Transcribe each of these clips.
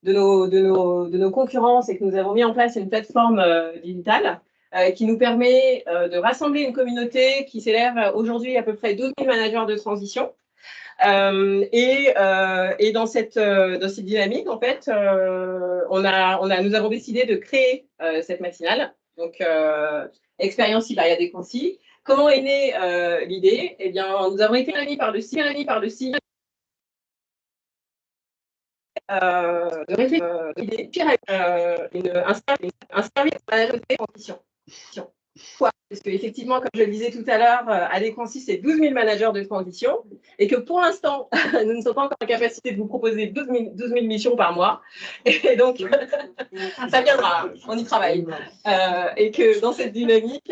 de nos concurrents, c'est que nous avons mis en place une plateforme digitale qui nous permet de rassembler une communauté qui s'élève aujourd'hui à peu près 12 000 managers de transition. Et dans cette dynamique, en fait, nous avons décidé de créer cette matinale. Donc, expérience Iberia des Concis. Comment est née l'idée? Eh bien, nous avons été réunis par le site de réfléchir un service de transition. Pourquoi? Parce qu'effectivement, comme je le disais tout à l'heure, ADEConcis, c'est 12 000 managers de transition et que pour l'instant, nous ne sommes pas encore en capacité de vous proposer 12 000 missions par mois. Et donc, ça viendra, on y travaille. Et que dans cette dynamique,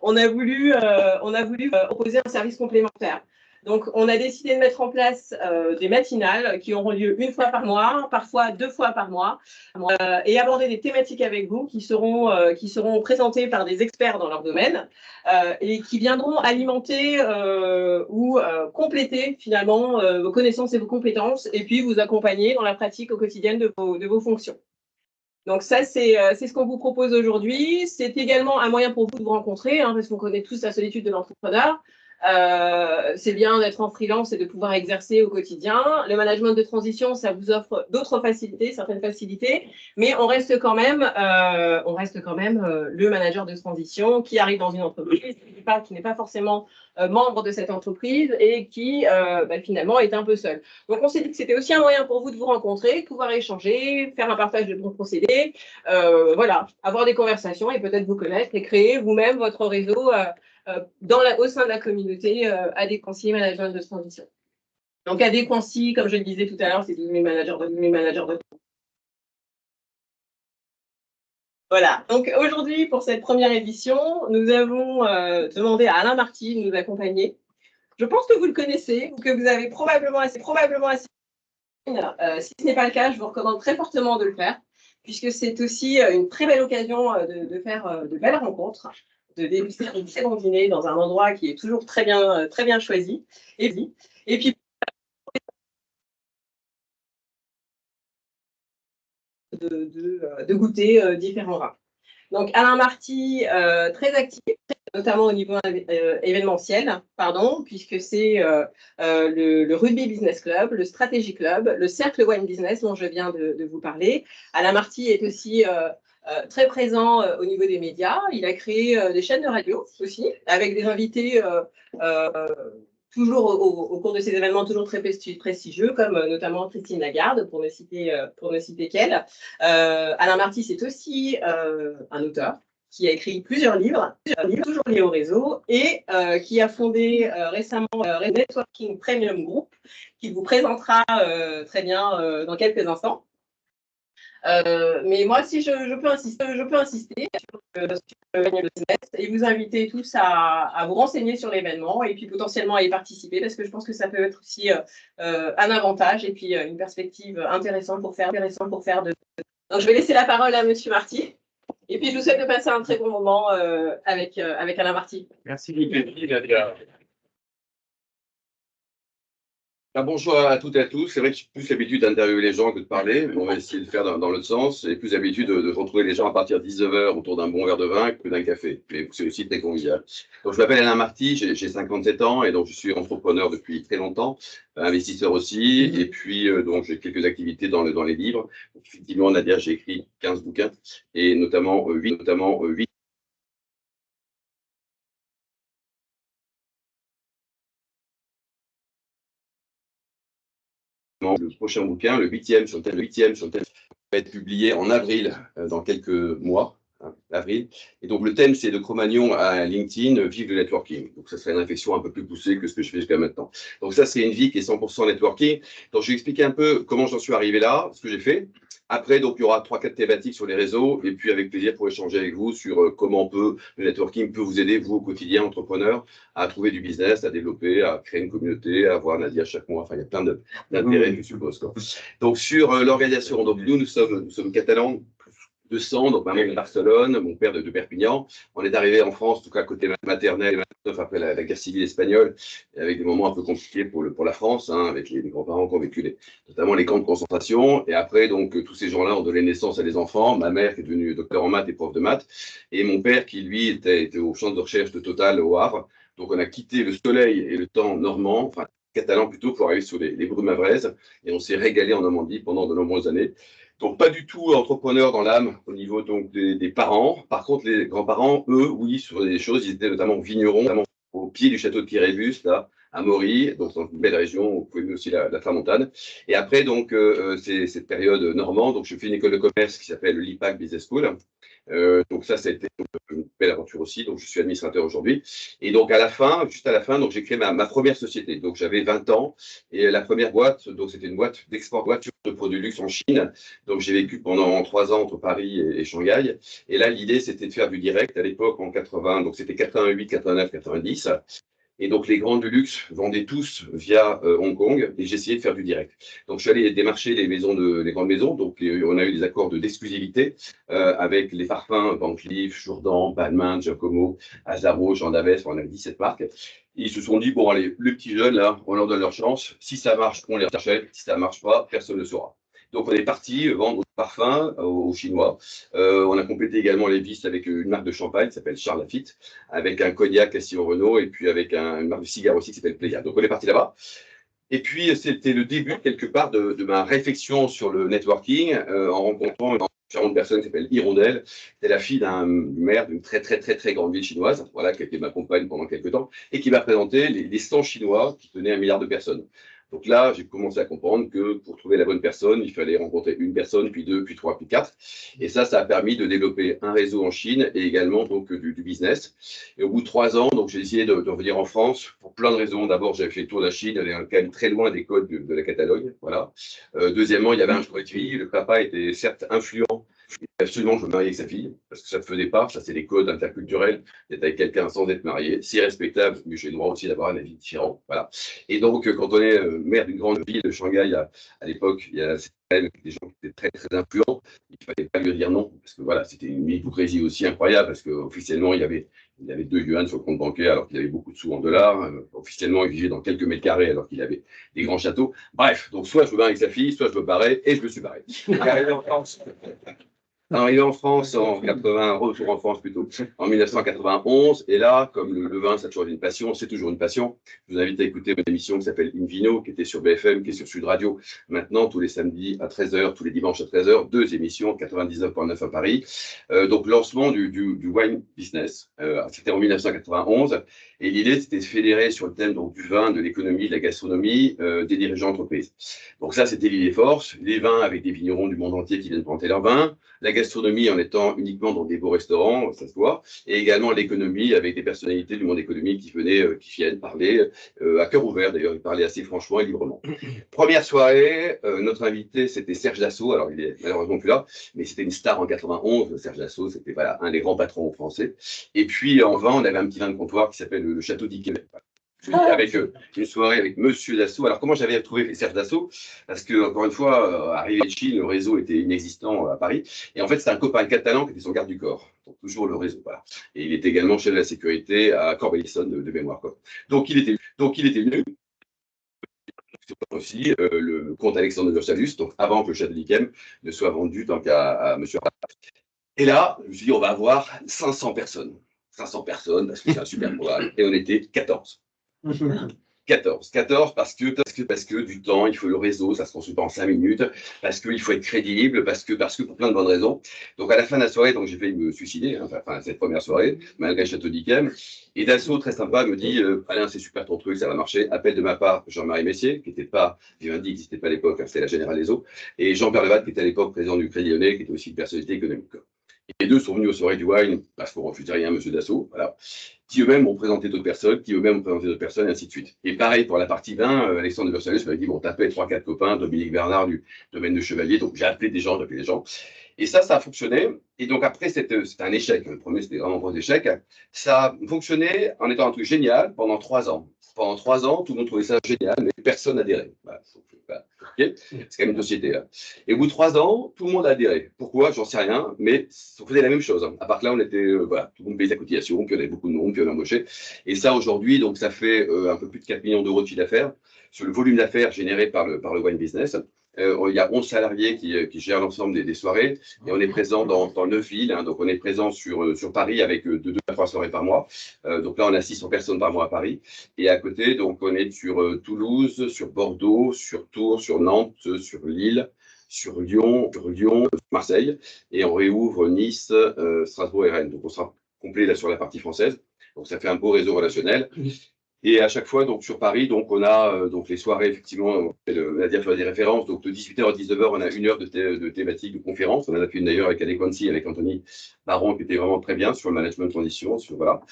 on a voulu proposer un service complémentaire. Donc, on a décidé de mettre en place des matinales qui auront lieu une fois par mois, parfois 2 fois par mois, et aborder des thématiques avec vous qui seront présentées par des experts dans leur domaine et qui viendront alimenter ou compléter finalement vos connaissances et vos compétences et puis vous accompagner dans la pratique au quotidien de vos fonctions. Donc ça, c'est ce qu'on vous propose aujourd'hui. C'est également un moyen pour vous de vous rencontrer, hein, parce qu'on connaît tous la solitude de l'entrepreneur. C'est bien d'être en freelance et de pouvoir exercer au quotidien. Le management de transition, ça vous offre d'autres facilités, certaines facilités, mais on reste quand même le manager de transition qui arrive dans une entreprise, qui n'est pas forcément membre de cette entreprise et qui finalement est un peu seul. Donc on s'est dit que c'était aussi un moyen pour vous de vous rencontrer, de pouvoir échanger, faire un partage de bons procédés, voilà, avoir des conversations et peut-être vous connaître et créer vous-même votre réseau au sein de la communauté ADEConcis Management de Transition. Donc ADEConcis, comme je le disais tout à l'heure, c'est 12 000 managers de Voilà, donc aujourd'hui, pour cette première édition, nous avons demandé à Alain Marty de nous accompagner. Je pense que vous le connaissez, ou que vous avez probablement assisté. Si ce n'est pas le cas, je vous recommande très fortement de le faire, puisque c'est aussi une très belle occasion de faire de belles rencontres, de déguster un très bon dîner dans un endroit qui est toujours très bien choisi. Et puis, de goûter différents vins. Donc, Alain Marty, très actif, notamment au niveau événementiel, puisque c'est le Rugby Business Club, le Strategy Club, le Cercle Wine Business dont je viens de vous parler. Alain Marty est aussi très présent au niveau des médias. Il a créé des chaînes de radio aussi, avec des invités toujours au cours de ces événements toujours très prestigieux, comme notamment Christine Lagarde, pour ne citer qu'elle. Alain Marty, c'est aussi un auteur qui a écrit plusieurs livres toujours liés au réseau, et qui a fondé récemment Networking Premium Group, qui vous présentera très bien dans quelques instants. Mais moi, si je peux insister sur le business et vous inviter tous à vous renseigner sur l'événement et puis potentiellement à y participer, parce que je pense que ça peut être aussi un avantage et puis une perspective intéressante pour faire de. Donc, je vais laisser la parole à Monsieur Marty. Et puis, je vous souhaite de passer un très bon moment avec Alain Marty. Merci, Nadia. Bonjour à toutes et à tous. C'est vrai que j'ai plus l'habitude d'interviewer les gens que de parler, mais on va essayer de le faire dans l'autre sens. J'ai plus l'habitude de retrouver les gens à partir de 19 h autour d'un bon verre de vin que d'un café. Mais c'est aussi très convivial. Donc, je m'appelle Alain Marty, j'ai 57 ans et donc je suis entrepreneur depuis très longtemps, investisseur aussi. Et puis, donc, j'ai quelques activités dans les livres. Donc, effectivement, Nadia, j'ai écrit 15 bouquins et notamment 8. Le prochain bouquin, le 8e sur le thème, va être publié en avril, dans quelques mois, hein, avril. Et donc le thème, c'est de Cro-Magnon à LinkedIn, vive le networking. Donc ça serait une réflexion un peu plus poussée que ce que je fais jusqu'à maintenant. Donc ça, c'est une vie qui est 100% networking. Donc je vais expliquer un peu comment j'en suis arrivé là, ce que j'ai fait. Après, donc il y aura 3-4 thématiques sur les réseaux, et puis avec plaisir pour échanger avec vous sur comment le networking peut vous aider, vous au quotidien, entrepreneur, à trouver du business, à développer, à créer une communauté, à avoir Nadia chaque mois. Enfin, il y a plein d'intérêts, je suppose, quoi. Donc sur l'organisation, donc nous sommes catalans, de sang, donc maman de Barcelone, mon père de Perpignan. On est arrivé en France, en tout cas côté maternel, après la guerre civile espagnole, avec des moments un peu compliqués pour la France, hein, avec les grands-parents qui ont vécu notamment les camps de concentration. Et après, donc, tous ces gens-là ont donné naissance à des enfants. Ma mère qui est devenue docteur en maths et prof de maths, et mon père qui, lui, était au centre de recherche de Total au Havre. Donc, on a quitté le soleil et le temps normand, enfin, catalan plutôt, pour arriver sur les brumes mavraises. Et on s'est régalé en Normandie pendant de nombreuses années. Donc, pas du tout entrepreneur dans l'âme au niveau donc, des parents. Par contre, les grands-parents, eux, oui, sur des choses, ils étaient notamment vignerons, notamment au pied du château de Quirébus, là, à Maury, donc dans une belle région, vous pouvez aussi la Tramontane. Et après, donc, c'est cette période normande, donc je fais une école de commerce qui s'appelle l'IPAC Business School. Donc ça a été une belle aventure aussi. Donc je suis administrateur aujourd'hui. Et donc à la fin, juste à la fin, donc j'ai créé ma première société. Donc j'avais 20 ans et la première boîte, donc c'était une boîte d'export voiture de produits luxe en Chine. Donc j'ai vécu pendant 3 ans entre Paris et Shanghai. Et là l'idée c'était de faire du direct à l'époque en 80. Donc c'était 88, 89, 90. Et donc, les grands du luxe vendaient tous via Hong Kong et j'essayais de faire du direct. Donc, je suis allé démarcher les grandes maisons. Donc, on a eu des accords d'exclusivité avec les parfums Van Cleef, Jourdan, Balmain, Giacomo, Azzaro, Jean Daves, on avait 17 marques. Et ils se sont dit, bon, allez, les petits jeunes, là, on leur donne leur chance. Si ça marche, on les rachète. Si ça ne marche pas, personne ne le saura. Donc, on est parti vendre des parfums aux Chinois. On a complété également les vis avec une marque de champagne qui s'appelle Charles Lafite, avec un cognac Castillon Renault et puis avec une marque de cigare aussi qui s'appelle Pléiade. Donc, on est parti là-bas. Et puis, c'était le début, quelque part, de ma réflexion sur le networking en rencontrant une différente personne qui s'appelle Hirondelle. C'est la fille d'un maire d'une très, très, très, très grande ville chinoise, voilà, qui a été ma compagne pendant quelques temps, et qui m'a présenté les 100 Chinois qui tenaient 1 milliard de personnes. Donc là, j'ai commencé à comprendre que pour trouver la bonne personne, il fallait rencontrer une personne, puis deux, puis trois, puis quatre. Et ça a permis de développer un réseau en Chine et également donc du business. Et au bout de 3 ans, donc j'ai décidé de revenir en France pour plein de raisons. D'abord, j'avais fait le tour de la Chine, j'allais quand même très loin des codes de la Catalogne. Voilà. Deuxièmement, il y avait un choix de vie. Le papa était certes influent. Absolument, je me mariais avec sa fille, parce que ça ne faisait pas, ça c'est les codes interculturels, d'être avec quelqu'un sans être marié, c'est respectable, mais j'ai le droit aussi d'avoir un avis différent. Voilà. Et donc, quand on est maire d'une grande ville de Shanghai, à l'époque, il y a des gens qui étaient très très influents, il ne fallait pas lui dire non, parce que voilà, c'était une hypocrisie aussi incroyable, parce qu'officiellement, il y avait 2 yuan sur le compte bancaire, alors qu'il avait beaucoup de sous en dollars. Officiellement, il vivait dans quelques mètres carrés, alors qu'il avait des grands châteaux. Bref, donc soit je me barre avec sa fille, soit je me barrais, et je me suis barré. Arrivé en France en 80, retour en France plutôt, en 1991. Et là, comme le vin, ça a toujours été une passion, c'est toujours une passion. Je vous invite à écouter une émission qui s'appelle Invino, qui était sur BFM, qui est sur Sud Radio. Maintenant, tous les samedis à 13h, tous les dimanches à 13h, 2 émissions, 99.9 à Paris. Donc, lancement du wine business. C'était en 1991. Et l'idée, c'était de fédérer sur le thème donc, du vin, de l'économie, de la gastronomie, des dirigeants d'entreprise. Donc ça, c'était l'idée force. Les vins avec des vignerons du monde entier qui viennent planter leurs vins. La gastronomie en étant uniquement dans des beaux restaurants, ça se voit. Et également l'économie avec des personnalités du monde économique qui viennent parler à cœur ouvert. D'ailleurs, ils parlaient assez franchement et librement. Première soirée, notre invité, c'était Serge Dassault. Alors, il est malheureusement plus là, mais c'était une star en 91. Serge Dassault, c'était voilà, un des grands patrons français. Et puis, en vin, on avait un petit vin de comptoir qui s'appelle le Château d'Yquem. Avec une soirée avec Monsieur Dassault. Alors, comment j'avais trouvé Serge Dassault? Parce que, encore une fois, arrivé de Chine, le réseau était inexistant à Paris. Et en fait, c'est un copain catalan qui était son garde du corps. Donc, toujours le réseau. Voilà. Et il était également chef de la sécurité à Corbeil-Essonnes de mémoire. Quoi. Donc, il était venu. Aussi le comte Alexandre de Versalus, donc avant que le château d'Yquem ne soit vendu tant qu'à Monsieur. Et là, je me suis dit, on va avoir 500 personnes. 500 personnes, parce que c'est un super programme. Et on était 14. 14 parce que du temps, il faut le réseau, ça se construit pas en 5 minutes, parce qu'il faut être crédible, parce que pour plein de bonnes raisons. Donc à la fin de la soirée, donc j'ai failli me suicider, hein, enfin cette première soirée, malgré le château d'Yquem. Et Dassault, très sympa, me dit Alain, c'est super ton truc, ça va marcher. Appel de ma part Jean-Marie Messier, qui n'était pas, j'ai dit, qui n'existait pas à l'époque, hein, c'était la Générale des Eaux, et Jean-Pierre Levat, qui était à l'époque président du Crédit Lyonnais, qui était aussi une personnalité économique. Et les deux sont venus aux soirées du wine, parce qu'on refusait rien, monsieur Dassault, voilà, qui eux-mêmes ont présenté d'autres personnes, et ainsi de suite. Et pareil pour la partie vin, Alexandre de Versalles m'avait dit, bon, t'appelles 3-4 copains, Dominique Bernard du domaine de Chevalier, donc j'ai appelé des gens. Et ça a fonctionné. Et donc après, c'était un échec. Le premier, c'était vraiment un gros échec. Ça a fonctionné en étant un truc génial pendant 3 ans. Pendant 3 ans, tout le monde trouvait ça génial, mais personne n'adhérait. Voilà. Okay, c'est quand même une société. Là. Et au bout de 3 ans, tout le monde a adhéré. Pourquoi? J'en sais rien, mais on faisait la même chose. Hein. À part que là, on était, voilà, tout le monde payait sa cotisation, puis on avait beaucoup de monde, puis on embauchait. Et ça, aujourd'hui, donc ça fait un peu plus de 4 millions d'euros de chiffre d'affaires sur le volume d'affaires généré par le wine business. Il y a 11 salariés qui gèrent l'ensemble des soirées et on est présent dans 9 villes. Hein, donc, on est présent sur Paris avec de 2 à 3 soirées par mois. Donc là, on a 600 personnes par mois à Paris. Et à côté, donc, on est sur Toulouse, sur Bordeaux, sur Tours, sur Nantes, sur Lille, sur Lyon, Marseille. Et on réouvre Nice, Strasbourg et Rennes. Donc, on sera complet là sur la partie française. Donc, ça fait un beau réseau relationnel. Et à chaque fois, donc sur Paris, donc on a donc les soirées, effectivement, la diaspora des références. Donc de 18h à 19h, on a 1 heure de thématique de conférence. On en a fait une d'ailleurs avec Adequancy, avec Anthony Baron, qui était vraiment très bien sur le management de transition, sur, voilà,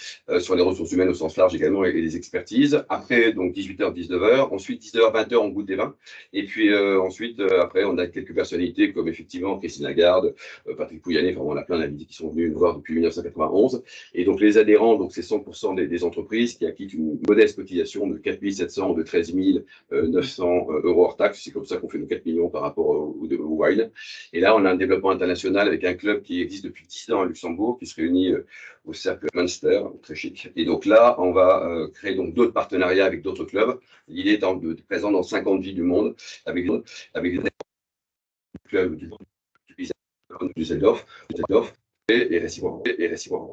sur les ressources humaines au sens large également et les expertises. Après, donc 18h, 19h. Ensuite, 19h, 20h, on goûte des vins. Et puis ensuite, après, on a quelques personnalités comme effectivement Christine Lagarde, Patrick Pouyanné. Enfin, on a plein d'invités qui sont venus nous voir depuis 1991. Et donc les adhérents, donc c'est 100% des entreprises qui acquittent une modeste cotisation de 4 700 ou de 13 900 euros hors taxe. C'est comme ça qu'on fait nos 4 millions par rapport au wine. Et là, on a un développement international avec un club qui existe depuis 10 ans à Luxembourg, qui se réunit au cercle Munster, très chic. Et donc là, on va créer donc d'autres partenariats avec d'autres clubs. L'idée étant d'être présent dans 50 villes du monde avec des clubs du Düsseldorf et réciproquement.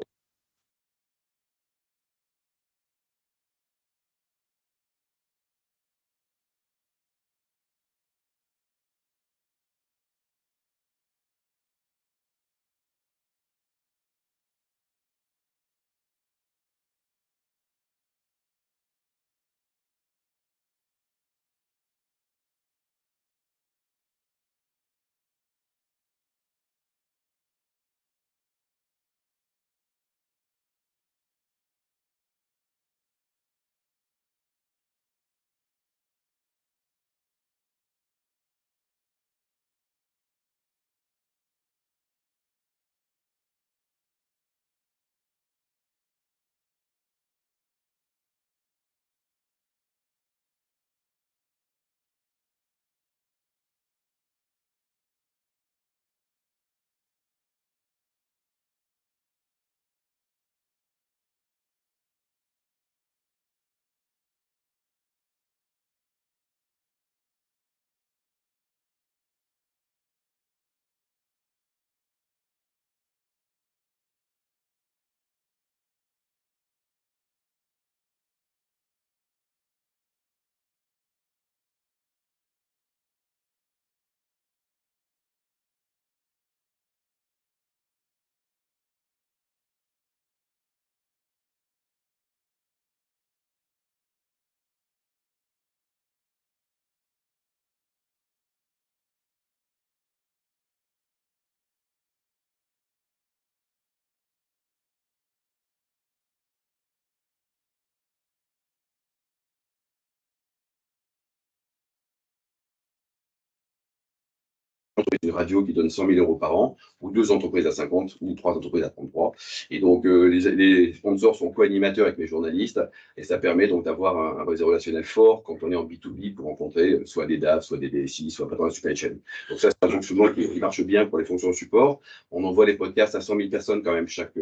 Une radio qui donne 100 000 euros par an, ou 2 entreprises à 50, ou 3 entreprises à 33. Et donc, les sponsors sont co-animateurs avec mes journalistes, et ça permet donc d'avoir un réseau relationnel fort quand on est en B2B pour rencontrer soit des DAF, soit des DSI, soit pas dans la supply chain. Donc ça, c'est un fonctionnement qui marche bien pour les fonctions de support. On envoie les podcasts à 100 000 personnes quand même chaque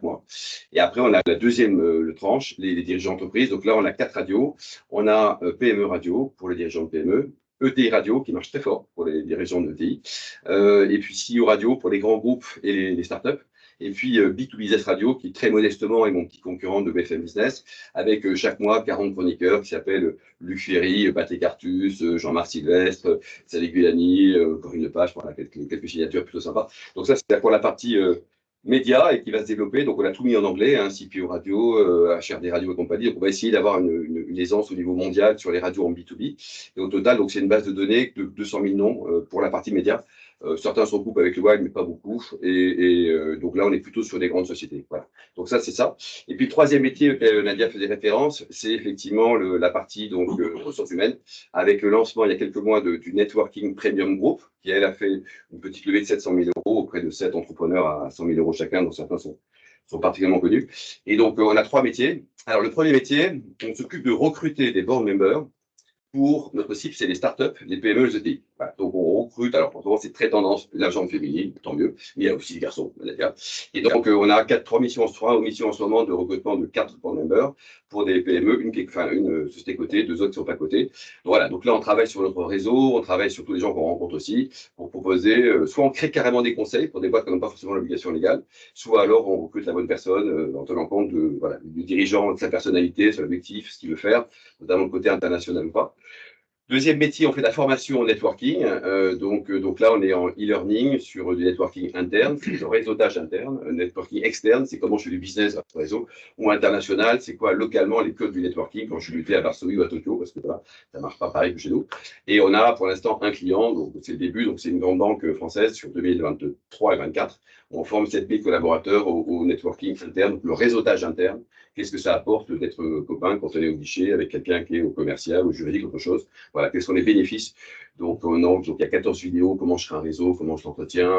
mois. Et après, on a la deuxième tranche, les dirigeants d'entreprise. Donc là, on a 4 radios. On a PME Radio pour les dirigeants de PME. ETI Radio, qui marche très fort pour les dirigeants de ETI, et puis CEO Radio pour les grands groupes et les startups, et puis B2Business Radio, qui très modestement est mon petit concurrent de BFM Business, avec chaque mois 40 chroniqueurs qui s'appellent Luc Ferry, Patrick Artus, Jean-Marc Sylvestre, Sally Gulani, Corinne Lepage, voilà, quelques signatures plutôt sympas. Donc ça, c'est pour la partie média et qui va se développer. Donc, on a tout mis en anglais, hein, CPO Radio, HRD Radio et compagnie. Donc, on va essayer d'avoir une aisance au niveau mondial sur les radios en B2B. Et au total, donc, c'est une base de données de 200 000 noms pour la partie média. Certains se recoupent avec le web, mais pas beaucoup. Donc là, on est plutôt sur des grandes sociétés. Voilà. Donc ça, c'est ça. Et puis, le troisième métier auquel Nadia faisait référence, c'est effectivement la partie donc ressources humaines, avec le lancement il y a quelques mois du Networking Premium Group, qui elle a fait une petite levée de 700 000 euros auprès de 7 entrepreneurs à 100 000 euros chacun, dont certains sont particulièrement connus. Et donc, on a 3 métiers. Alors, le premier métier, on s'occupe de recruter des board members pour notre cible, c'est les startups, les PME, les ETI. Voilà. Donc, on recrute. Alors, pour le moment, c'est très tendance, la jambe féminine, tant mieux. Mais il y a aussi les garçons, d'accord. Et donc, on a trois missions, trois missions en ce moment de recrutement de 4 board members pour des PME, une société cotée, deux autres qui sont pas cotées. Donc, voilà. Donc là, on travaille sur notre réseau, on travaille sur tous les gens qu'on rencontre aussi pour proposer, soit on crée carrément des conseils pour des boîtes qui n'ont pas forcément l'obligation légale, soit alors on recrute la bonne personne en tenant compte voilà, du dirigeant, de sa personnalité, son objectif, ce qu'il veut faire, notamment le côté international ou pas. Deuxième métier, on fait de la formation en networking. Donc là, on est en e-learning sur du networking interne, c'est le réseautage interne. Networking externe, c'est comment je fais du business à ce réseau. Ou international, c'est quoi localement les codes du networking quand je suis muté à Varsovie ou à Tokyo, parce que voilà, ça ne marche pas pareil que chez nous. Et on a pour l'instant un client, donc c'est le début, donc c'est une grande banque française sur 2023 et 2024. On forme 7000 collaborateurs au networking interne, donc le réseautage interne. Qu'est-ce que ça apporte d'être copain quand on est au guichet avec quelqu'un qui est au commercial, au juridique, autre chose. Voilà, quels sont les bénéfices. Donc, donc il y a 14 vidéos, comment je crée un réseau, comment je l'entretiens,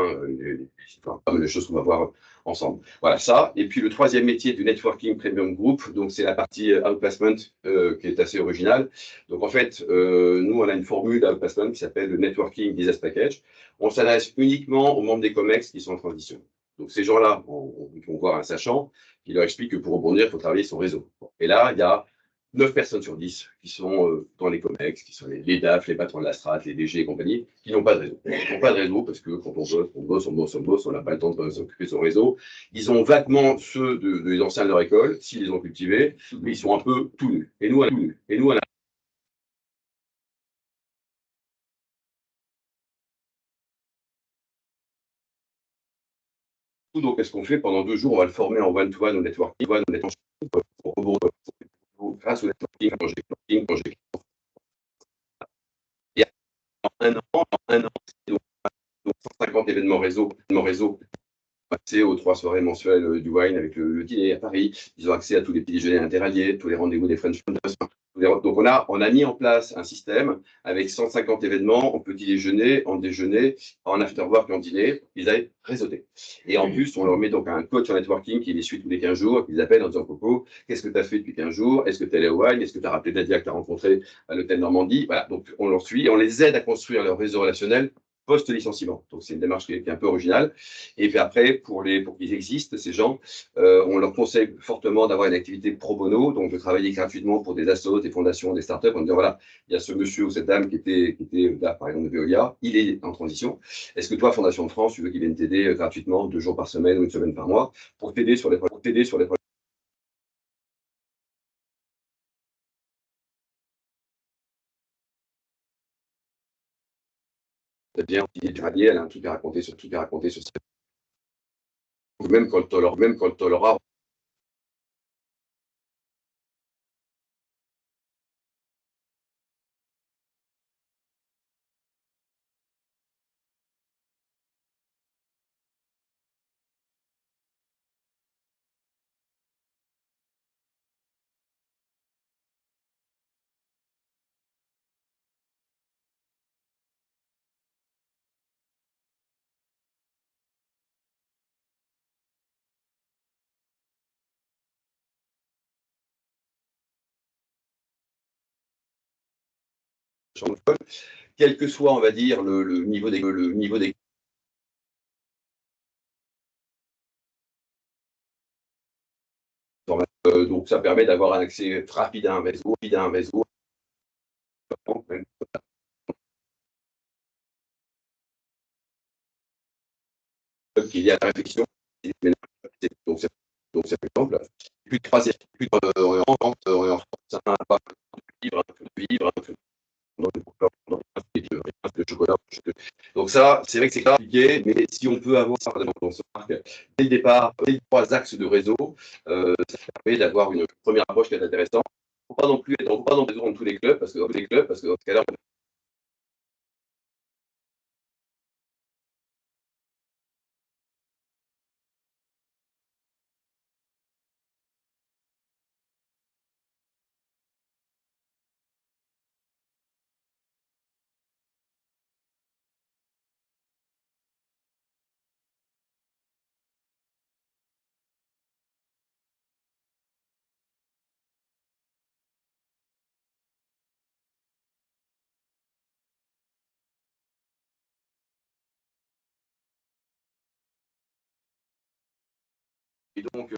pas mal de choses qu'on va voir ensemble. Voilà, ça. Et puis, le troisième métier du Networking Premium Group, donc c'est la partie outplacement qui est assez originale. Donc, en fait, nous, on a une formule d'outplacement qui s'appelle le Networking Business Package. On s'adresse uniquement aux membres des COMEX qui sont en transition. Donc, ces gens-là, ils vont voir un sachant qui leur explique que pour rebondir, il faut travailler son réseau. Et là, il y a 9 personnes sur 10 qui sont dans les COMEX, qui sont les DAF, les patrons de la strat, les DG et compagnie, qui n'ont pas de réseau. Ils n'ont pas de réseau parce que quand on n'a pas le temps de s'occuper de son réseau. Ils ont vaguement ceux des anciens de leur école, s'ils les ont cultivés, mais ils sont un peu tout nus. Et nous, on a tout nus. Et nous, on a tout. Donc, qu'est-ce qu'on fait pendant 2 jours? On va le former en one-to-one au networking, pour rebondir grâce au networking. Et en un an, donc 150 événements réseau, accès aux 3 soirées mensuelles du wine avec le dîner à Paris. Ils ont accès à tous les petits déjeuners interalliés, tous les rendez-vous des French Founders. Donc, on a mis en place un système avec 150 événements en petit déjeuner, en déjeuner, en after work et en dîner. Ils avaient réseauté. Et en plus, on leur met donc un coach en networking qui les suit tous les 15 jours, qui les appelle en disant Coco, qu'est-ce que tu as fait depuis 15 jours? Est-ce que tu es allé au wine? Est-ce que tu as rappelé Nadia que tu as rencontré à l'hôtel Normandie? Voilà. Donc, on leur suit et on les aide à construire leur réseau relationnel post-licenciement. Donc, c'est une démarche qui est un peu originale. Et puis après, pour qu'ils existent, ces gens, on leur conseille fortement d'avoir une activité pro bono, donc de travailler gratuitement pour des assos, des fondations, des startups, en disant voilà, il y a ce monsieur ou cette dame qui était là, par exemple, de Veolia, il est en transition. Est-ce que toi, Fondation de France, tu veux qu'il vienne t'aider gratuitement 2 jours par semaine ou une semaine par mois pour t'aider sur les projets? C'est-à-dire, il est rallié, elle a un truc à raconter sur ça. Même quand on leur a quel que soit, on va dire, le niveau des donc ça permet d'avoir un accès rapide à un réseau, qui est lié à la réflexion. Donc, c'est par exemple. Puis troisième, on est en France, un chocolat. Donc ça, c'est vrai que c'est compliqué, mais si on peut avoir ça dans ce parc dès le départ, les 3 axes de réseau, ça permet d'avoir une première approche qui est intéressante. Il ne faut pas non plus être dans tous les clubs, parce que dans ce cas-là, Donc,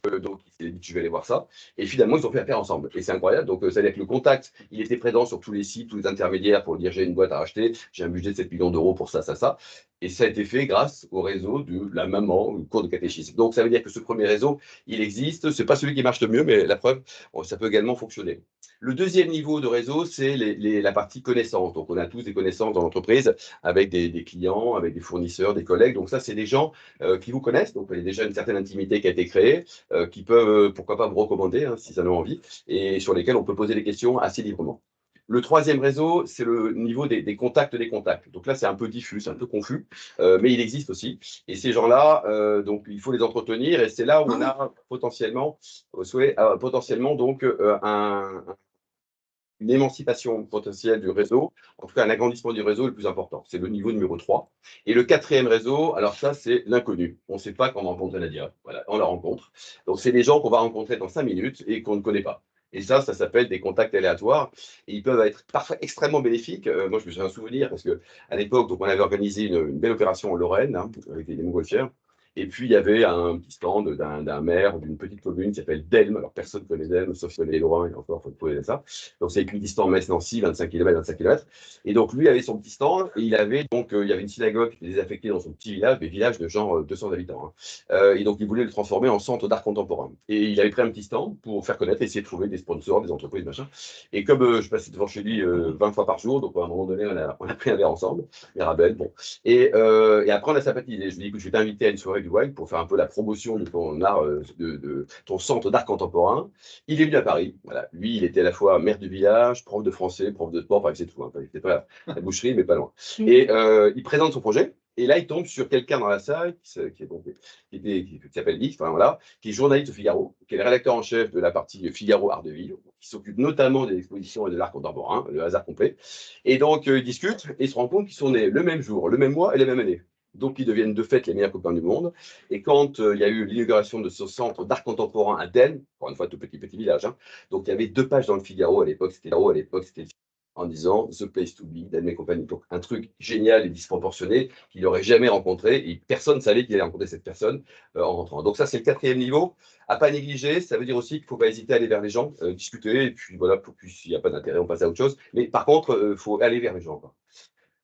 il s'est dit, je vais aller voir ça. Et finalement, ils ont fait affaire ensemble. Et c'est incroyable. Donc, ça veut dire que le contact, il était présent sur tous les sites, tous les intermédiaires pour dire, j'ai une boîte à racheter, j'ai un budget de 7 millions d'euros pour ça, ça, ça. Et ça a été fait grâce au réseau de la maman, le cours de catéchisme. Donc, ça veut dire que ce premier réseau, il existe. C'est pas celui qui marche le mieux, mais la preuve, ça peut également fonctionner. Le deuxième niveau de réseau, c'est la partie connaissance. Donc, on a tous des connaissances dans l'entreprise avec des clients, avec des fournisseurs, des collègues. Donc, ça, c'est des gens qui vous connaissent. Donc, il y a déjà une certaine intimité qui a été créée, qui peuvent, pourquoi pas, vous recommander, hein, si ça en a envie, et sur lesquels on peut poser des questions assez librement. Le troisième réseau, c'est le niveau des contacts des contacts. Donc là, c'est un peu diffus, c'est un peu confus, mais il existe aussi. Et ces gens-là, donc il faut les entretenir, et c'est là où on a potentiellement, donc une émancipation potentielle du réseau, en tout cas un agrandissement du réseau le plus important. C'est le niveau numéro 3. Et le quatrième réseau, alors ça, c'est l'inconnu. On ne sait pas quand on va rencontrer Nadia. Voilà, on la rencontre. Donc, c'est des gens qu'on va rencontrer dans 5 minutes et qu'on ne connaît pas. Et ça s'appelle des contacts aléatoires. Et ils peuvent être parfois extrêmement bénéfiques. Moi, je me souviens un souvenir parce qu'à l'époque, donc, on avait organisé une belle opération en Lorraine, hein, avec des montgolfières. Et puis, il y avait un petit stand d'un maire d'une petite commune qui s'appelle Delme. Alors, personne ne connaît Delme, sauf si on est loin, et encore, il faut trouver ça. Donc, c'est équidistant Metz-Nancy, 25 km, 25 km. Et donc, lui avait son petit stand, et il avait il y avait une synagogue qui était désaffectée dans son petit village, mais village de genre 200 habitants. Hein. Et donc, il voulait le transformer en centre d'art contemporain. Et il avait pris un petit stand pour faire connaître, essayer de trouver des sponsors, des entreprises, machin. Et comme je passais devant chez lui 20 fois par jour, donc à un moment donné, on a pris un verre ensemble, Mirabel, bon. Et après, on a sympathisé. Je lui ai dit, écoute, je vais t'inviter à une soirée du wine pour faire un peu la promotion de ton art, de ton centre d'art contemporain. Il est venu à Paris. Voilà. Lui, il était à la fois maire du village, prof de français, prof de sport, c'est tout. Hein. Il n'était pas à la boucherie, mais pas loin. Et il présente son projet. Et là, il tombe sur quelqu'un dans la salle qui s'appelle Yves, enfin, voilà, qui est journaliste au Figaro, qui est le rédacteur en chef de la partie Figaro Art de Ville, qui s'occupe notamment des expositions et de l'art contemporain, le hasard complet. Et donc, ils discutent et ils se rendent compte qu'ils sont nés le même jour, le même mois et la même année. Donc, ils deviennent de fait les meilleurs copains du monde. Et quand il y a eu l'inauguration de ce centre d'art contemporain à Delme, encore une fois, tout petit village, hein, donc il y avait 2 pages dans le Figaro à l'époque, c'était en disant The Place to Be, Delme et compagnie. Donc, un truc génial et disproportionné qu'il n'aurait jamais rencontré et personne ne savait qu'il allait rencontrer cette personne en rentrant. Donc, ça, c'est le quatrième niveau. À pas négliger, ça veut dire aussi qu'il ne faut pas hésiter à aller vers les gens, discuter, et puis voilà, s'il n'y a pas d'intérêt, on passe à autre chose. Mais par contre, il faut aller vers les gens, quoi.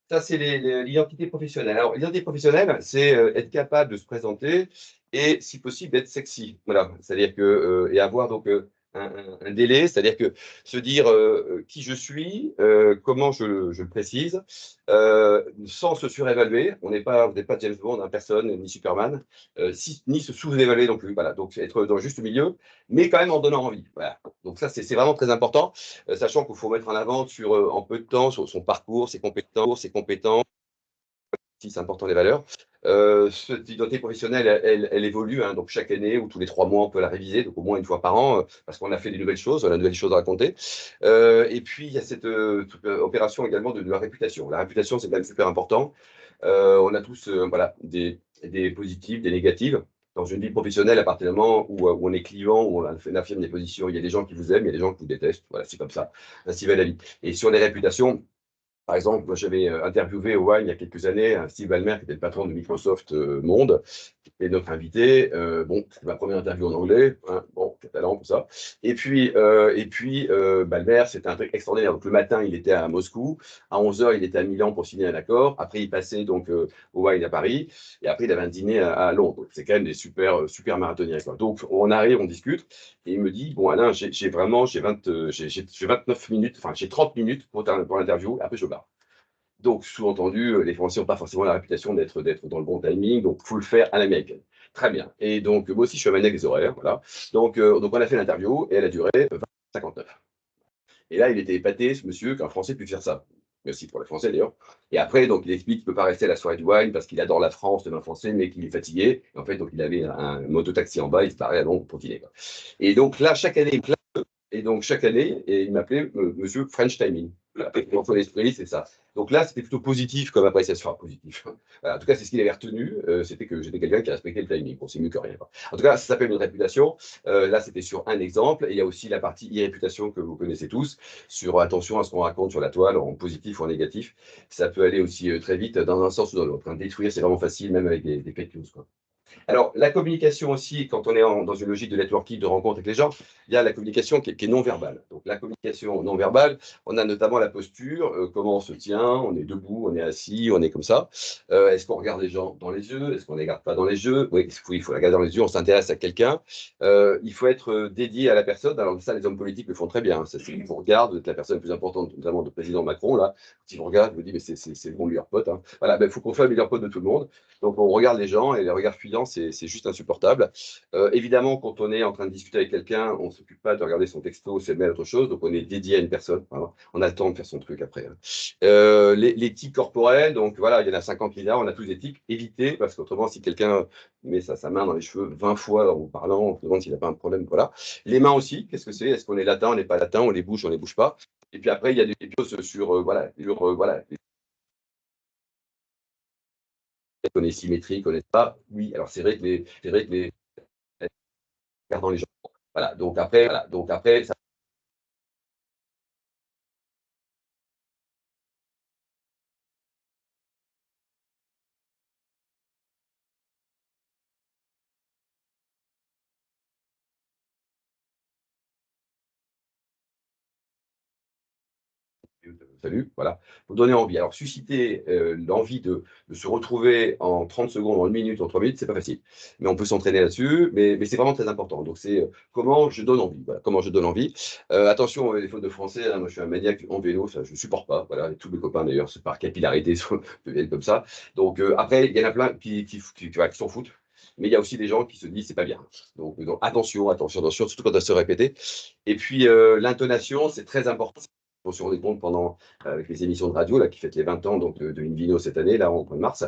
Ça, c'est l'identité professionnelle. Alors, l'identité professionnelle, c'est être capable de se présenter et, si possible, d'être sexy. Voilà. C'est-à-dire que, et avoir donc un délai, c'est-à-dire que se dire qui je suis, comment je le précise, sans se surévaluer. Vous n'êtes pas James Bond, hein, personne, ni Superman, ni se sous-évaluer non plus. Voilà. Donc, être dans le juste milieu, mais quand même en donnant envie. Voilà. Donc, ça, c'est vraiment très important. Sachant qu'il faut mettre en avant en peu de temps sur son parcours, ses compétences, si c'est important les valeurs. Cette identité professionnelle, elle évolue, hein, donc chaque année ou tous les 3 mois, on peut la réviser, donc au moins une fois par an, parce qu'on a fait des nouvelles choses, on a de nouvelles choses à raconter. Et puis, il y a cette opération également de la réputation. La réputation, c'est quand même super important. On a tous voilà, des positifs, des négatives. Dans une vie professionnelle, à partir du moment où on est client, où on affirme des positions, il y a des gens qui vous aiment, il y a des gens qui vous détestent. Voilà, c'est comme ça. Ainsi va la vie. Et sur les réputations, par exemple, moi j'avais interviewé au Wine il y a quelques années Steve Ballmer, qui était le patron de Microsoft Monde, qui était notre invité. Bon, c'était ma première interview en anglais, hein, bon, catalan, tout ça. Et puis Ballmer, c'était un truc extraordinaire. Donc le matin, il était à Moscou, à 11 h, il était à Milan pour signer un accord. Après, il passait donc au Wine à Paris, et après, il avait un dîner à Londres. C'est quand même des super marathoniens, quoi. Donc on arrive, on discute, et il me dit, bon Alain, j'ai 29 minutes, enfin j'ai 30 minutes pour l'interview, après je pars. Donc, sous-entendu, les Français n'ont pas forcément la réputation d'être dans le bon timing, donc il faut le faire à l'américaine. Très bien. Et donc, moi aussi, je suis un maniaque des horaires. Voilà. Donc, on a fait l'interview et elle a duré 20h59. Et là, il était épaté, ce monsieur, qu'un Français puisse faire ça. Merci pour les Français d'ailleurs. Et après, donc, il explique qu'il ne peut pas rester à la soirée du wine parce qu'il adore la France, le vin français, mais qu'il est fatigué. Et en fait, donc, il avait un mototaxi en bas, il se barrait à Londres pour dîner, quoi. Et donc, là, chaque année, il m'appelait Monsieur French Timing. Voilà, dans son esprit, c'est ça. Donc là, c'était plutôt positif comme appréciation. Enfin, positif. Voilà, en tout cas, c'est ce qu'il avait retenu. C'était que j'étais quelqu'un qui respectait le timing. Bon, c'est mieux que rien, quoi. En tout cas, ça s'appelle une réputation. Là, c'était sur un exemple. Et il y a aussi la partie e-réputation que vous connaissez tous, sur attention à ce qu'on raconte sur la toile, en positif ou en négatif. Ça peut aller aussi très vite dans un sens ou dans l'autre. Hein. Détruire, c'est vraiment facile, même avec des fake news, quoi. Alors, la communication aussi, quand on est dans une logique de networking, de rencontre avec les gens, il y a la communication qui est non verbale. Donc, la communication non verbale, on a notamment la posture, comment on se tient, on est debout, on est assis, on est comme ça. Est-ce qu'on regarde les gens dans les yeux? Est-ce qu'on ne les regarde pas dans les yeux? Oui, il faut regarder dans les yeux, on s'intéresse à quelqu'un. Il faut être dédié à la personne. Alors, ça, les hommes politiques le font très bien. Ça, ils vous regardent, vous êtes la personne la plus importante, notamment le président Macron, là. Quand il vous regarde, il vous dit, mais c'est mon meilleur pote. Hein. Voilà, il faut qu'on soit le meilleur pote de tout le monde. Donc, on regarde les gens et les regards fuyants, c'est juste insupportable. Évidemment, quand on est en train de discuter avec quelqu'un, on ne s'occupe pas de regarder son texto, c'est autre chose. Donc, on est dédié à une personne. Hein. On a le temps de faire son truc après. Hein. Les tics corporels, donc voilà, il y en a 50 milliards, on a tous des tics. Évitez, parce qu'autrement, si quelqu'un met sa main dans les cheveux 20 fois en vous parlant, on se demande s'il n'a pas un problème. Voilà. Les mains aussi, qu'est-ce que c'est? Est-ce qu'on est latin, on n'est pas latin, on les bouge, on ne les bouge pas? Et puis après, il y a des choses sur, voilà, on est symétrique, on n'est pas. Oui, alors c'est vrai que les regardant les gens. Donc après, ça salut, voilà, vous donner envie. Alors, susciter l'envie de se retrouver en 30 secondes, en 1 minute, en 3 minutes, c'est pas facile. Mais on peut s'entraîner là-dessus, mais c'est vraiment très important. Donc, c'est comment je donne envie. Voilà, comment je donne envie. Attention, les fautes de français, hein, moi je suis un maniaque en vélo, ça je ne supporte pas. Voilà, et tous mes copains d'ailleurs, c'est par capillarité, deviennent comme ça. Donc, après, il y en a plein voilà, qui s'en foutent. Mais il y a aussi des gens qui se disent c'est pas bien. Donc, attention, attention, attention, surtout quand ça se répéter. Et puis l'intonation, c'est très important. On se rendait compte pendant avec les émissions de radio là, qui fêtent les 20 ans donc, de Invino cette année, là, en mois de mars.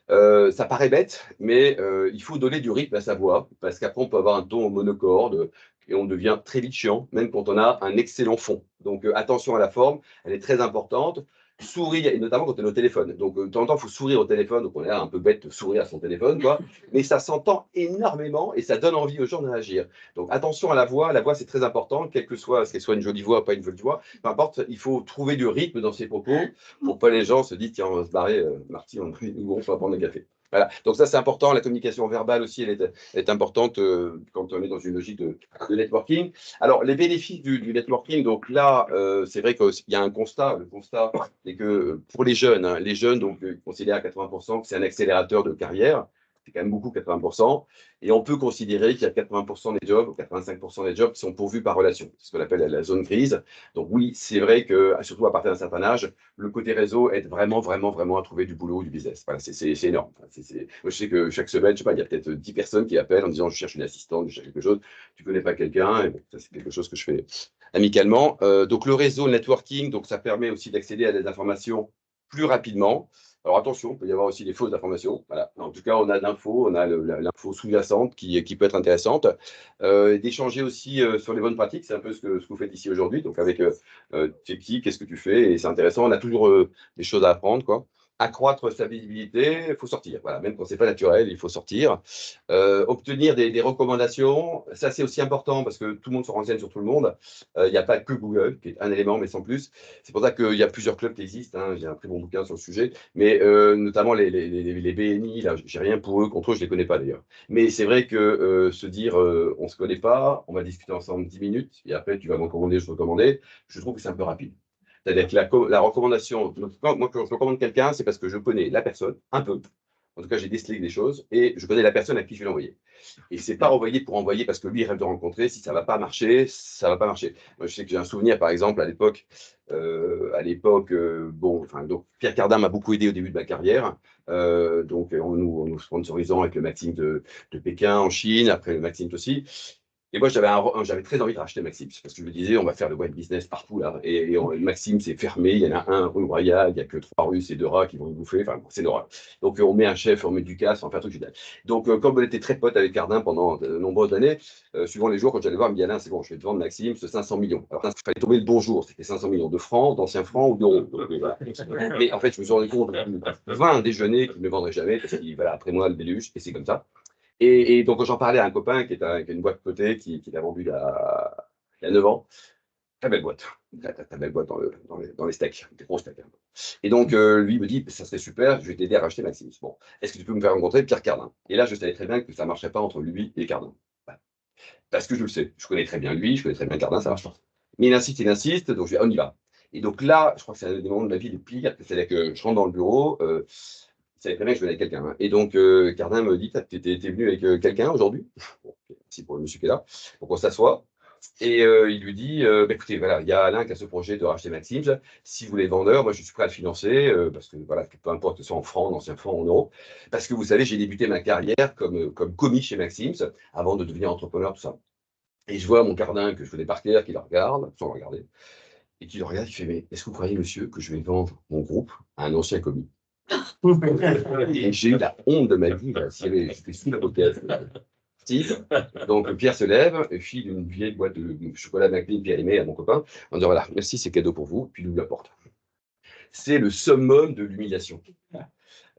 Ça paraît bête, mais il faut donner du rythme à sa voix, parce qu'après, on peut avoir un ton monocorde et on devient très vite chiant, même quand on a un excellent fond. Donc, attention à la forme, elle est très importante. Sourire, et notamment quand on est au téléphone. Donc, de temps en temps, il faut sourire au téléphone. Donc, on est là un peu bête de sourire à son téléphone, quoi. Mais ça s'entend énormément et ça donne envie aux gens de réagir. Donc, attention à la voix. La voix, c'est très important, quelle que soit, qu'elle soit une jolie voix ou pas une jolie voix. Peu importe, il faut trouver du rythme dans ses propos pour pas les gens se disent, tiens, on va se barrer, Marty, on va prendre un café. Voilà. Donc ça, c'est important. La communication verbale aussi, elle est importante quand on est dans une logique de networking. Alors, les bénéfices du networking, donc là, c'est vrai qu'il y a un constat. Le constat, c'est que pour les jeunes, hein, les jeunes donc, considèrent à 80% que c'est un accélérateur de carrière. C'est quand même beaucoup, 80%. Et on peut considérer qu'il y a 80% des jobs, ou 85% des jobs qui sont pourvus par relation. C'est ce qu'on appelle la zone grise. Donc oui, c'est vrai que, surtout à partir d'un certain âge, le côté réseau aide vraiment, vraiment, vraiment à trouver du boulot, du business. Voilà, c'est énorme. Moi, je sais que chaque semaine, je sais pas, il y a peut-être 10 personnes qui appellent en disant je cherche une assistante, je cherche quelque chose, tu connais pas quelqu'un, et bon, ça c'est quelque chose que je fais amicalement. Donc le réseau, le networking, donc ça permet aussi d'accéder à des informations plus rapidement. Alors attention, il peut y avoir aussi des fausses informations. Voilà. En tout cas, on a l'info, on a l'info sous-jacente qui peut être intéressante. D'échanger aussi sur les bonnes pratiques, c'est un peu ce que vous faites ici aujourd'hui. Donc avec tu es qui, qu'est-ce que tu fais? Et c'est intéressant, on a toujours des choses à apprendre, quoi. Accroître sa visibilité, il faut sortir. Voilà, même quand c'est pas naturel, il faut sortir. Obtenir des recommandations, ça c'est aussi important parce que tout le monde se renseigne sur tout le monde. Il n'y a pas que Google, qui est un élément, mais sans plus. C'est pour ça qu'il y a plusieurs clubs qui existent. Hein. J'ai un très bon bouquin sur le sujet, mais notamment les BNI, là, j'ai rien pour eux, contre eux, je les connais pas d'ailleurs. Mais c'est vrai que se dire on se connaît pas, on va discuter ensemble 10 minutes, et après tu vas me recommander, je te recommander, je trouve que c'est un peu rapide. C'est-à-dire que la recommandation, moi quand je recommande quelqu'un, c'est parce que je connais la personne un peu. En tout cas, j'ai décelé des choses et je connais la personne à qui je vais l'envoyer. Et c'est pas envoyer pour envoyer parce que lui, il rêve de rencontrer. Si ça va pas marcher, ça va pas marcher. Moi, je sais que j'ai un souvenir, par exemple, bon, enfin, donc Pierre Cardin m'a beaucoup aidé au début de ma carrière. Donc, en nous sponsorisant avec le Maxime de Pékin en Chine, après le Maxime aussi. Et moi, j'avais très envie de racheter Maxime, parce que je me disais, on va faire le web business partout là. Maxime, c'est fermé, il y en a un rue Royale, il n'y a que 3 Russes et 2 rats qui vont nous bouffer. Enfin, bon, c'est l'horreur. Donc, on met un chef, on met du casse, on fait un truc génial. Donc, comme on était très potes avec Cardin pendant de nombreuses années, suivant les jours, quand j'allais voir, il me dit, Alain, c'est bon, je vais te vendre Maxime, c'est 500 millions. Alors, il fallait tomber le bon jour, c'était 500 millions de francs, d'anciens francs ou d'euros. Donc, voilà. Mais en fait, je me suis rendu compte, 20 déjeuners qui ne me vendraient jamais, parce qu'il, voilà, après moi, le déluge, et c'est comme ça. Et donc, j'en parlais à un copain qui a une boîte cotée qui l'a vendue il y a 9 ans. Très belle boîte. ta belle boîte dans les steaks, des gros steaks. Hein. Et donc, lui me dit, ça serait super, je vais t'aider à racheter Maximus. Bon, est-ce que tu peux me faire rencontrer Pierre Cardin? Et là, je savais très bien que ça ne marcherait pas entre lui et Cardin. Voilà. Parce que je le sais, je connais très bien lui, je connais très bien Cardin, ça marche pas. Mais il insiste, donc je dis, on y va. Et donc là, je crois que c'est un des moments de ma vie les pires, c'est-à-dire que je rentre dans le bureau, il savait très bien que je venais avec quelqu'un. Hein. Et donc, Cardin me dit, t'es venu avec quelqu'un aujourd'hui? Bon, merci pour le monsieur qui est là, pour qu'on s'assoie. Et il lui dit, bah, écoutez, voilà, il y a Alain qui a ce projet de racheter Maxims. Si vous voulez vendeur, moi je suis prêt à le financer, parce que voilà, peu importe que ce soit en francs, en anciens francs, en euros. Parce que vous savez, j'ai débuté ma carrière comme commis chez Maxims avant de devenir entrepreneur, tout ça. Et je vois mon Cardin que je connais par cœur, qui le regarde, sans le regarder, et qui le regarde, il fait, mais est-ce que vous croyez, monsieur, que je vais vendre mon groupe à un ancien commis? Et j'ai eu la honte de ma vie, j'étais sous la paupière. Donc Pierre se lève, file une vieille boîte de chocolat McLean périmé à mon copain, en disant voilà, merci, c'est cadeau pour vous, puis il ouvre la porte. C'est le summum de l'humiliation.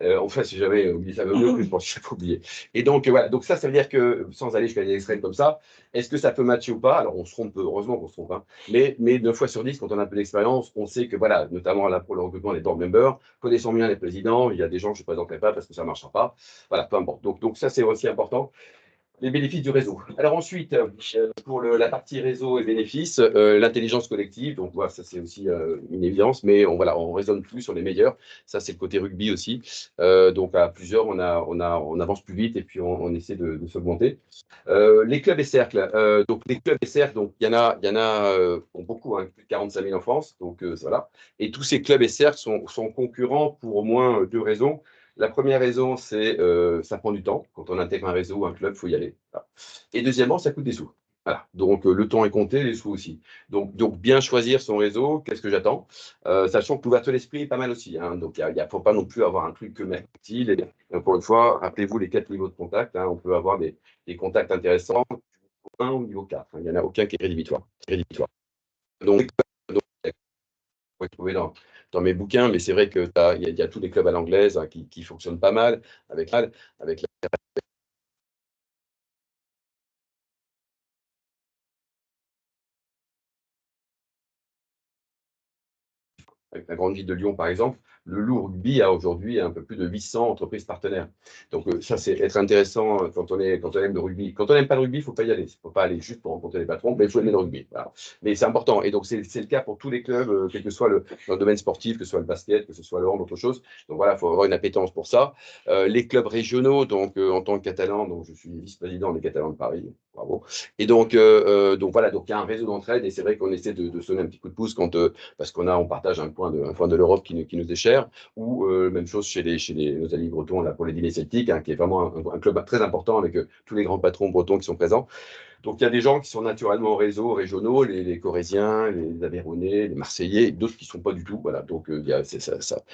Enfin, si j'avais oublié ça, je pense que je pas oublié. Et donc, voilà, donc ça veut dire que, sans aller jusqu'à des extrêmes comme ça, est-ce que ça peut matcher ou pas? Alors, on se trompe, heureusement qu'on se trompe, hein. Mais 9 fois sur 10, quand on a un peu d'expérience, on sait que, voilà, notamment là, pour le recrutement des board members, connaissant bien les présidents, il y a des gens que je ne présenterai pas parce que ça ne marchera pas. Voilà, peu importe. Donc ça, c'est aussi important. Les bénéfices du réseau. Alors ensuite, pour la partie réseau et bénéfices, l'intelligence collective, donc voilà, ça c'est aussi une évidence, mais on raisonne plus sur les meilleurs. Ça c'est le côté rugby aussi. Donc à plusieurs, on avance plus vite et puis on essaie de s'augmenter. Les clubs et cercles. Donc les clubs et cercles, donc il y en a beaucoup, hein, plus de 45 000 en France. Donc voilà. Et tous ces clubs et cercles sont concurrents pour au moins 2 raisons. La première raison, c'est ça prend du temps. Quand on intègre un réseau ou un club, il faut y aller. Voilà. Et deuxièmement, ça coûte des sous. Voilà. Donc, le temps est compté, les sous aussi. Donc bien choisir son réseau, qu'est-ce que j'attends sachant que l'ouverture d'esprit est pas mal aussi. Hein. Donc, il ne faut pas non plus avoir un truc que mercantile. Et encore une fois, rappelez-vous les 4 niveaux de contact. Hein. On peut avoir des contacts intéressants, niveau 1 ou niveau 4. Hein. Il n'y en a aucun qui est rédhibitoire. Donc, vous pouvez trouver dans mes bouquins, mais c'est vrai qu'il y a tous les clubs à l'anglaise hein, qui fonctionnent pas mal avec la avec la grande ville de Lyon, par exemple, le Loup Rugby a aujourd'hui un peu plus de 800 entreprises partenaires. Donc, ça, c'est être intéressant quand on aime le rugby. Quand on n'aime pas le rugby, il ne faut pas y aller. Il ne faut pas aller juste pour rencontrer les patrons, mais il faut aimer le rugby. Voilà. Mais c'est important. Et donc, c'est le cas pour tous les clubs, quel que soit dans le domaine sportif, que ce soit le basket, que ce soit le hand, autre chose. Donc, voilà, il faut avoir une appétence pour ça. Les clubs régionaux, donc, en tant que Catalan, donc, je suis vice-président des Catalans de Paris. Bravo. Et donc voilà, donc il y a un réseau d'entraide et c'est vrai qu'on essaie de sonner un petit coup de pouce parce on partage un point de l'Europe qui nous est cher, ou même chose chez nos amis bretons là, pour les dîners celtiques, hein, qui est vraiment un club très important avec tous les grands patrons bretons qui sont présents. Donc il y a des gens qui sont naturellement au réseau régionaux, les Corésiens, les Aveyronnais, les Marseillais, d'autres qui ne sont pas du tout. Voilà, donc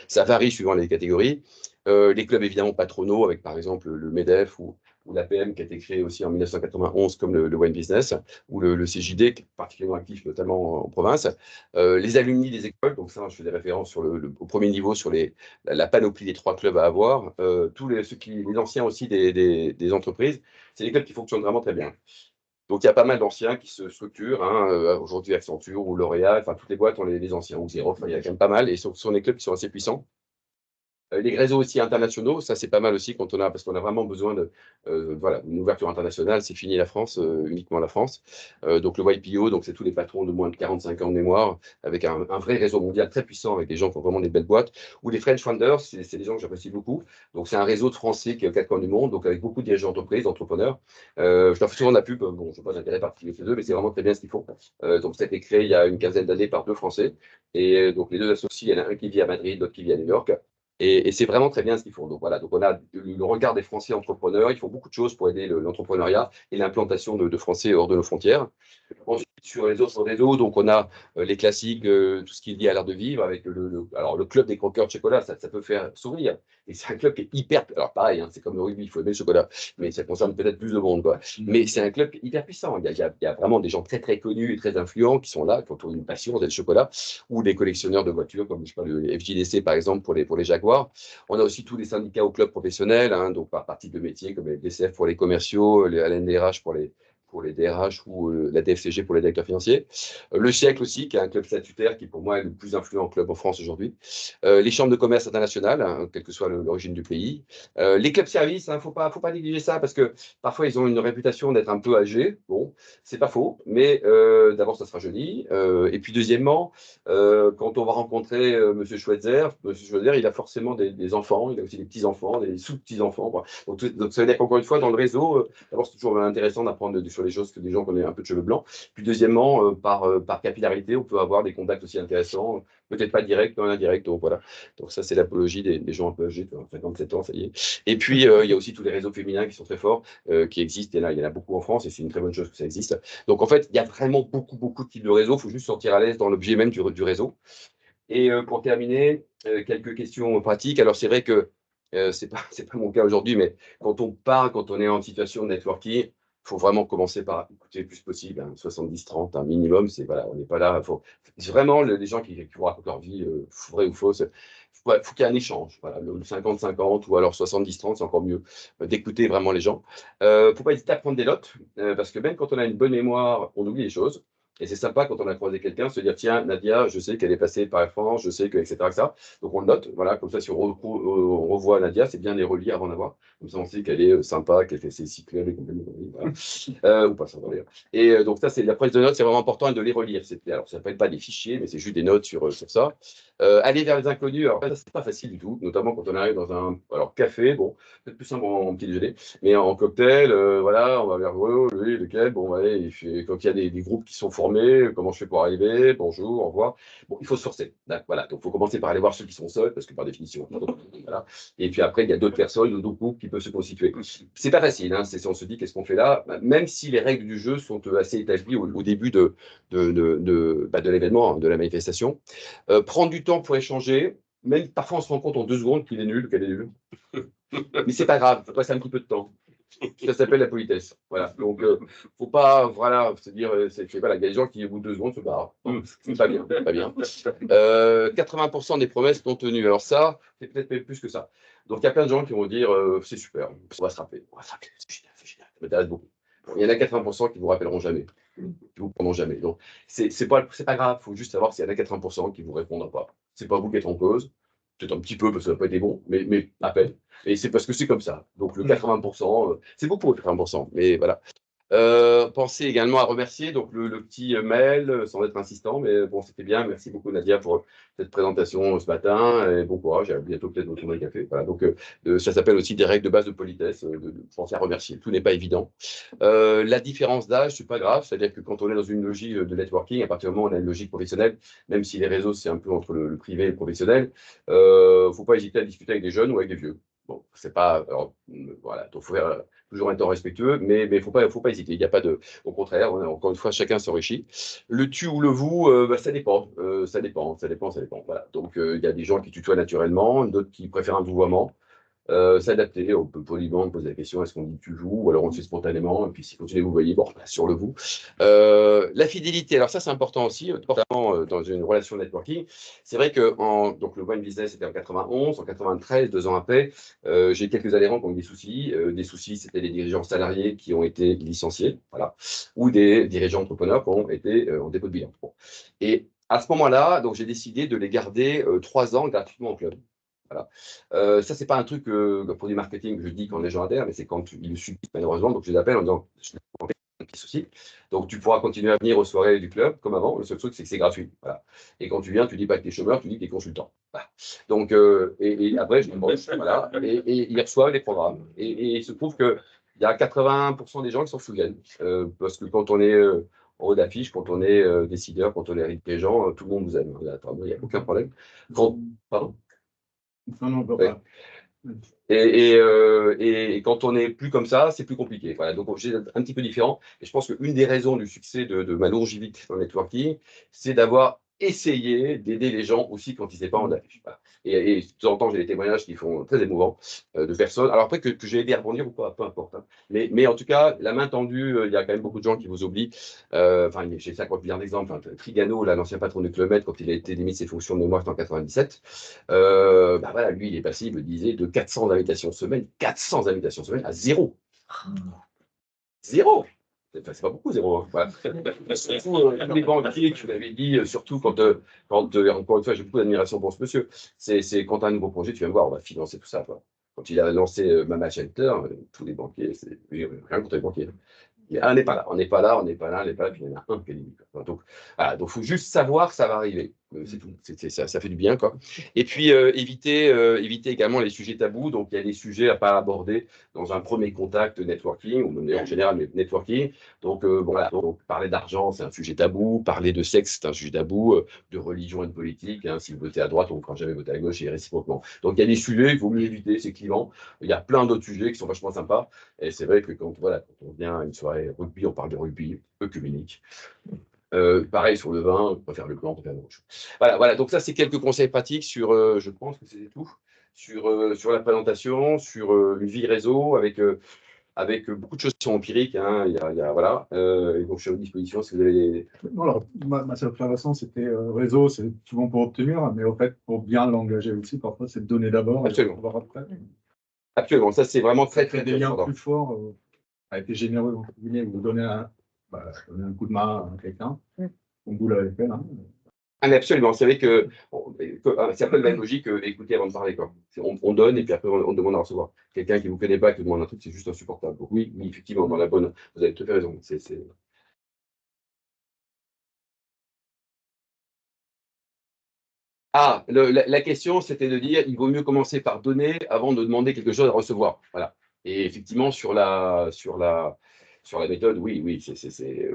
ça varie suivant les catégories. Les clubs évidemment patronaux, avec par exemple le MEDEF ou l'APM qui a été créé aussi en 1991 comme le Wine Business, ou le CJD qui est particulièrement actif notamment en province. Les alumni des écoles, donc ça je fais des références au premier niveau sur la panoplie des 3 clubs à avoir. Les anciens aussi des entreprises, c'est des clubs qui fonctionnent vraiment très bien. Donc, il y a pas mal d'anciens qui se structurent. Hein, aujourd'hui, Accenture ou L'Oréal, enfin, toutes les boîtes ont les anciens, ou Xerox, il y a quand même pas mal. Et ce sont des clubs qui sont assez puissants. Les réseaux aussi internationaux, ça c'est pas mal aussi parce qu'on a vraiment besoin une ouverture internationale. C'est fini la France, uniquement la France. Donc le YPO, donc c'est tous les patrons de moins de 45 ans de mémoire, avec un vrai réseau mondial très puissant, avec des gens qui ont vraiment des belles boîtes. Ou les French Founders, c'est des gens que j'apprécie beaucoup. Donc c'est un réseau de Français qui est aux 4 coins du monde, donc avec beaucoup de dirigeants d'entreprise, d'entrepreneurs. Je leur fais souvent de la pub, bon, je n'ai pas d'intérêt particulier chez eux, mais c'est vraiment très bien ce qu'ils font. Donc ça a été créé il y a une quinzaine d'années par 2 Français. Et donc les 2 associés, il y en a un qui vit à Madrid, l'autre qui vit à New York. Et c'est vraiment très bien ce qu'ils font. Donc voilà, donc on a le regard des Français entrepreneurs. Ils font beaucoup de choses pour aider l'entrepreneuriat et l'implantation de Français hors de nos frontières. Ensuite, sur les autres réseaux, donc on a les classiques, tout ce qui est lié à l'art de vivre, avec alors le club des croqueurs de chocolat, ça peut faire sourire. Et c'est un club qui est hyper. Alors pareil, hein, c'est comme le rugby, il faut aimer le chocolat, mais ça concerne peut-être plus de monde, quoi. Mais c'est un club qui est hyper puissant. Il y a vraiment des gens très très connus et très influents qui sont là, qui ont une passion, c'est le chocolat, ou des collectionneurs de voitures, comme je sais pas, le FJDC par exemple pour les Jaguars. On a aussi tous les syndicats au club professionnel, hein, donc par partie de métier, comme les DCF pour les commerciaux, les LNDRH pour pour les DRH ou la DFCG pour les directeurs financiers. Le Siècle aussi, qui est un club statutaire qui, pour moi, est le plus influent club en France aujourd'hui. Les chambres de commerce internationales, hein, quelle que soit l'origine du pays. Les clubs services, il ne faut pas négliger ça parce que parfois, ils ont une réputation d'être un peu âgés. Bon, c'est pas faux, mais d'abord, ça sera joli. Et puis, deuxièmement, quand on va rencontrer M. Schweitzer, il a forcément des enfants, il a aussi des petits-enfants, des sous-petits-enfants. Donc, ça veut dire qu'encore une fois, dans le réseau, d'abord, c'est toujours intéressant d'apprendre sur les choses que des gens qui ont un peu de cheveux blancs. Puis, deuxièmement, par capillarité, on peut avoir des contacts aussi intéressants, peut-être pas direct, mais indirect. Donc, voilà. Donc, ça, c'est l'apologie des gens un peu âgés, 57 ans, ça y est. Et puis, il y a aussi tous les réseaux féminins qui sont très forts, qui existent. Et là, il y en a beaucoup en France, et c'est une très bonne chose que ça existe. Donc, en fait, il y a vraiment beaucoup de types de réseaux. Il faut juste sortir à l'aise dans l'objet même du réseau. Et pour terminer, quelques questions pratiques. Alors, c'est vrai que c'est pas mon cas aujourd'hui, mais quand on est en situation de networking, il faut vraiment commencer par écouter le plus possible, hein, 70-30, un minimum. Voilà, on n'est pas là. C'est vraiment les gens qui vous racontent leur vie, vraie ou fausse. Faut qu'il y ait un échange. Voilà, le 50-50 ou alors 70-30, c'est encore mieux d'écouter vraiment les gens. Faut pas hésiter à prendre des notes, parce que même quand on a une bonne mémoire, on oublie les choses. Et c'est sympa quand on a croisé quelqu'un, se dire, tiens, Nadia, je sais qu'elle est passée par Air France, je sais que, etc., etc. Donc on le note, voilà, comme ça, si on revoit Nadia, c'est bien de les relire avant d'avoir. Comme ça, on sait qu'elle est sympa, qu'elle fait ses cycles et compagnie. Voilà. Ou pas sympa d'ailleurs. Et donc, ça, c'est la prise de notes, c'est vraiment important de les relire. Alors, ça ne peut être pas des fichiers, mais c'est juste des notes sur ça. Aller vers les inconnus, alors ça, c'est pas facile du tout, notamment quand on arrive dans un café, bon, peut-être plus simple en petit déjeuner, mais en cocktail, voilà, on va vers lui, lequel, bon, allez, quand il y a des groupes qui sont formés, comment je fais pour arriver, bonjour, au revoir. Bon, il faut se forcer. Voilà, donc il faut commencer par aller voir ceux qui sont seuls, parce que par définition, voilà. Et puis après, il y a d'autres personnes, d'autres groupes qui peuvent se constituer. C'est pas facile, hein, on se dit qu'est-ce qu'on fait là, même si les règles du jeu sont assez établies au début de l'événement, hein, de la manifestation. Prendre du temps pour échanger, même parfois on se rend compte en 2 secondes qu'il est nul, qu'elle est nulle. Mais c'est pas grave, après c'est un petit peu de temps. Ça s'appelle la politesse. Voilà. Donc, faut pas, voilà, se dire, voilà, il y a des gens qui, au bout de 2 secondes, se barrent. C'est pas bien, pas bien. 80% des promesses non tenues. Alors ça, c'est peut-être même plus que ça. Donc, il y a plein de gens qui vont dire, c'est super, on va se rappeler, c'est génial, ça m'intéresse beaucoup. Bon, il y en a 80% qui vous rappelleront jamais, qui vous prendront jamais. Donc, c'est pas grave, il faut juste savoir s'il y en a 80% qui vous répondront pas. C'est pas vous qui êtes en cause. Peut-être un petit peu parce que ça n'a pas été bon, mais à peine. Et c'est parce que c'est comme ça. Donc le 80%, c'est beaucoup le 80%, mais voilà. Pensez également à remercier donc le petit mail, sans être insistant, mais bon, c'était bien. Merci beaucoup Nadia pour cette présentation ce matin et bon courage. À bientôt peut-être au tour d'un café. Voilà, donc ça s'appelle aussi des règles de base de politesse, de penser à remercier. Tout n'est pas évident. La différence d'âge, c'est pas grave. C'est-à-dire que quand on est dans une logique de networking, à partir du moment où on a une logique professionnelle, même si les réseaux c'est un peu entre le privé et le professionnel, faut pas hésiter à discuter avec des jeunes ou avec des vieux. Bon, c'est pas. Alors, voilà, donc faut faire toujours un temps respectueux, mais faut pas hésiter. Il n'y a pas de. Au contraire, encore une fois, chacun s'enrichit. Le tu ou le vous, ça dépend. Ça dépend. Voilà. Donc, il y a des gens qui tutoient naturellement, d'autres qui préfèrent un vouvoiement. S'adapter, on peut poliment poser la question, est-ce qu'on dit tu joues ou alors on le fait spontanément, et puis si continuez vous voyez, bon, sur le vous. La fidélité, alors ça c'est important aussi, notamment dans une relation networking. C'est vrai que donc le One Business c'était en 91, en 93, 2 ans après, j'ai quelques adhérents qui ont eu des soucis. Des soucis, c'était des dirigeants salariés qui ont été licenciés, voilà, ou des dirigeants entrepreneurs qui ont été en dépôt de bilan. Bon. Et à ce moment-là, donc j'ai décidé de les garder 3 ans gratuitement au club. Voilà. Ça, c'est pas un truc pour du marketing que je dis quand les gens adhèrent, mais c'est quand ils le subissent malheureusement. Donc, je les appelle en disant un petit souci. Donc, tu pourras continuer à venir aux soirées du club comme avant. Le seul truc, c'est que c'est gratuit. Voilà. Et quand tu viens, tu dis pas que tu es chômeur, tu dis que tu es consultant. Voilà. Donc, et après, je m'embauche. Voilà. Et ils reçoivent les programmes. Et il se trouve qu'il y a 80% des gens qui s'en souviennent. Parce que quand on est en haut d'affiche, quand on est décideur, quand on est dirigeant, tout le monde vous aime. Il n'y a aucun problème. Pardon. Non, non, Ouais. Et quand on n'est plus comme ça, c'est plus compliqué. Voilà, donc c'est un petit peu différent. Et je pense qu'une des raisons du succès de ma longévité dans le networking, c'est d'avoir essayé d'aider les gens aussi quand ils n'étaient pas en affiche. Voilà. Et de temps en temps, j'ai des témoignages qui font très émouvants de personnes. Alors après, que j'ai aidé à rebondir ou pas, peu importe. Hein. Mais en tout cas, la main tendue, il y a quand même beaucoup de gens qui vous oublient. Enfin, j'ai 50 milliards d'exemples. Hein. Trigano, l'ancien patron du Club Med, quand il a été démis de ses fonctions de mémoire, c'était en 97. Voilà, lui, il est passé, il me disait, de 400 invitations semaine à zéro. Zéro. Enfin, c'est pas beaucoup, 0. Hein. Voilà. Tous les banquiers qui m'avaient dit, surtout quand encore une fois, j'ai beaucoup d'admiration pour ce monsieur, c'est quand tu as un nouveau projet, tu viens me voir, on va financer tout ça. Quoi. Quand il a lancé Mama Shelter, tous les banquiers, rien contre les banquiers. Ah, on n'est pas là, on n'est pas là, on n'est pas là, on n'est pas là, puis il y en a un qui est limite. Donc, voilà, donc, faut juste savoir que ça va arriver. C'est tout. Ça fait du bien, quoi. Et puis, éviter également les sujets tabous. Donc, il y a des sujets à pas aborder dans un premier contact networking, ou même en général, mais networking. Donc, bon, voilà. Donc, parler d'argent, c'est un sujet tabou. Parler de sexe, c'est un sujet tabou. De religion et de politique. Hein, si vous votez à droite, on ne pourra jamais voter à gauche et réciproquement. Donc, il y a des sujets qu'il vaut mieux éviter, c'est clivant. Il y a plein d'autres sujets qui sont vachement sympas. Et c'est vrai que quand on vient à une soirée rugby, on parle de rugby œcuménique. Pareil sur le vin, on préfère le blanc, on préfère le rouge. Voilà. Donc ça, c'est quelques conseils pratiques sur, je pense que c'était tout, sur la présentation, sur une vie réseau avec beaucoup de choses qui sont empiriques. Hein, voilà. Et donc, je suis à votre disposition si vous avez. Non, alors, ma seule observation, c'était réseau, c'est souvent pour obtenir, mais au fait, pour bien l'engager aussi, parfois, c'est de donner d'abord et de voir après. Absolument, ça, c'est vraiment très, très, très des liens plus forts, a été généreux, entre guillemets, vous donnez un coup de main à quelqu'un, comme vous l'avez fait, là. Ah, mais absolument, c'est vrai que c'est un peu la même logique que écouter avant de parler. Quoi. On donne et puis après on demande à recevoir. Quelqu'un qui ne vous connaît pas, qui vous demande un truc, c'est juste insupportable. Donc, oui, effectivement, dans la bonne. Vous avez tout à fait raison. Ah, la question, c'était de dire il vaut mieux commencer par donner avant de demander quelque chose à recevoir. Voilà. Et effectivement, sur la méthode, oui,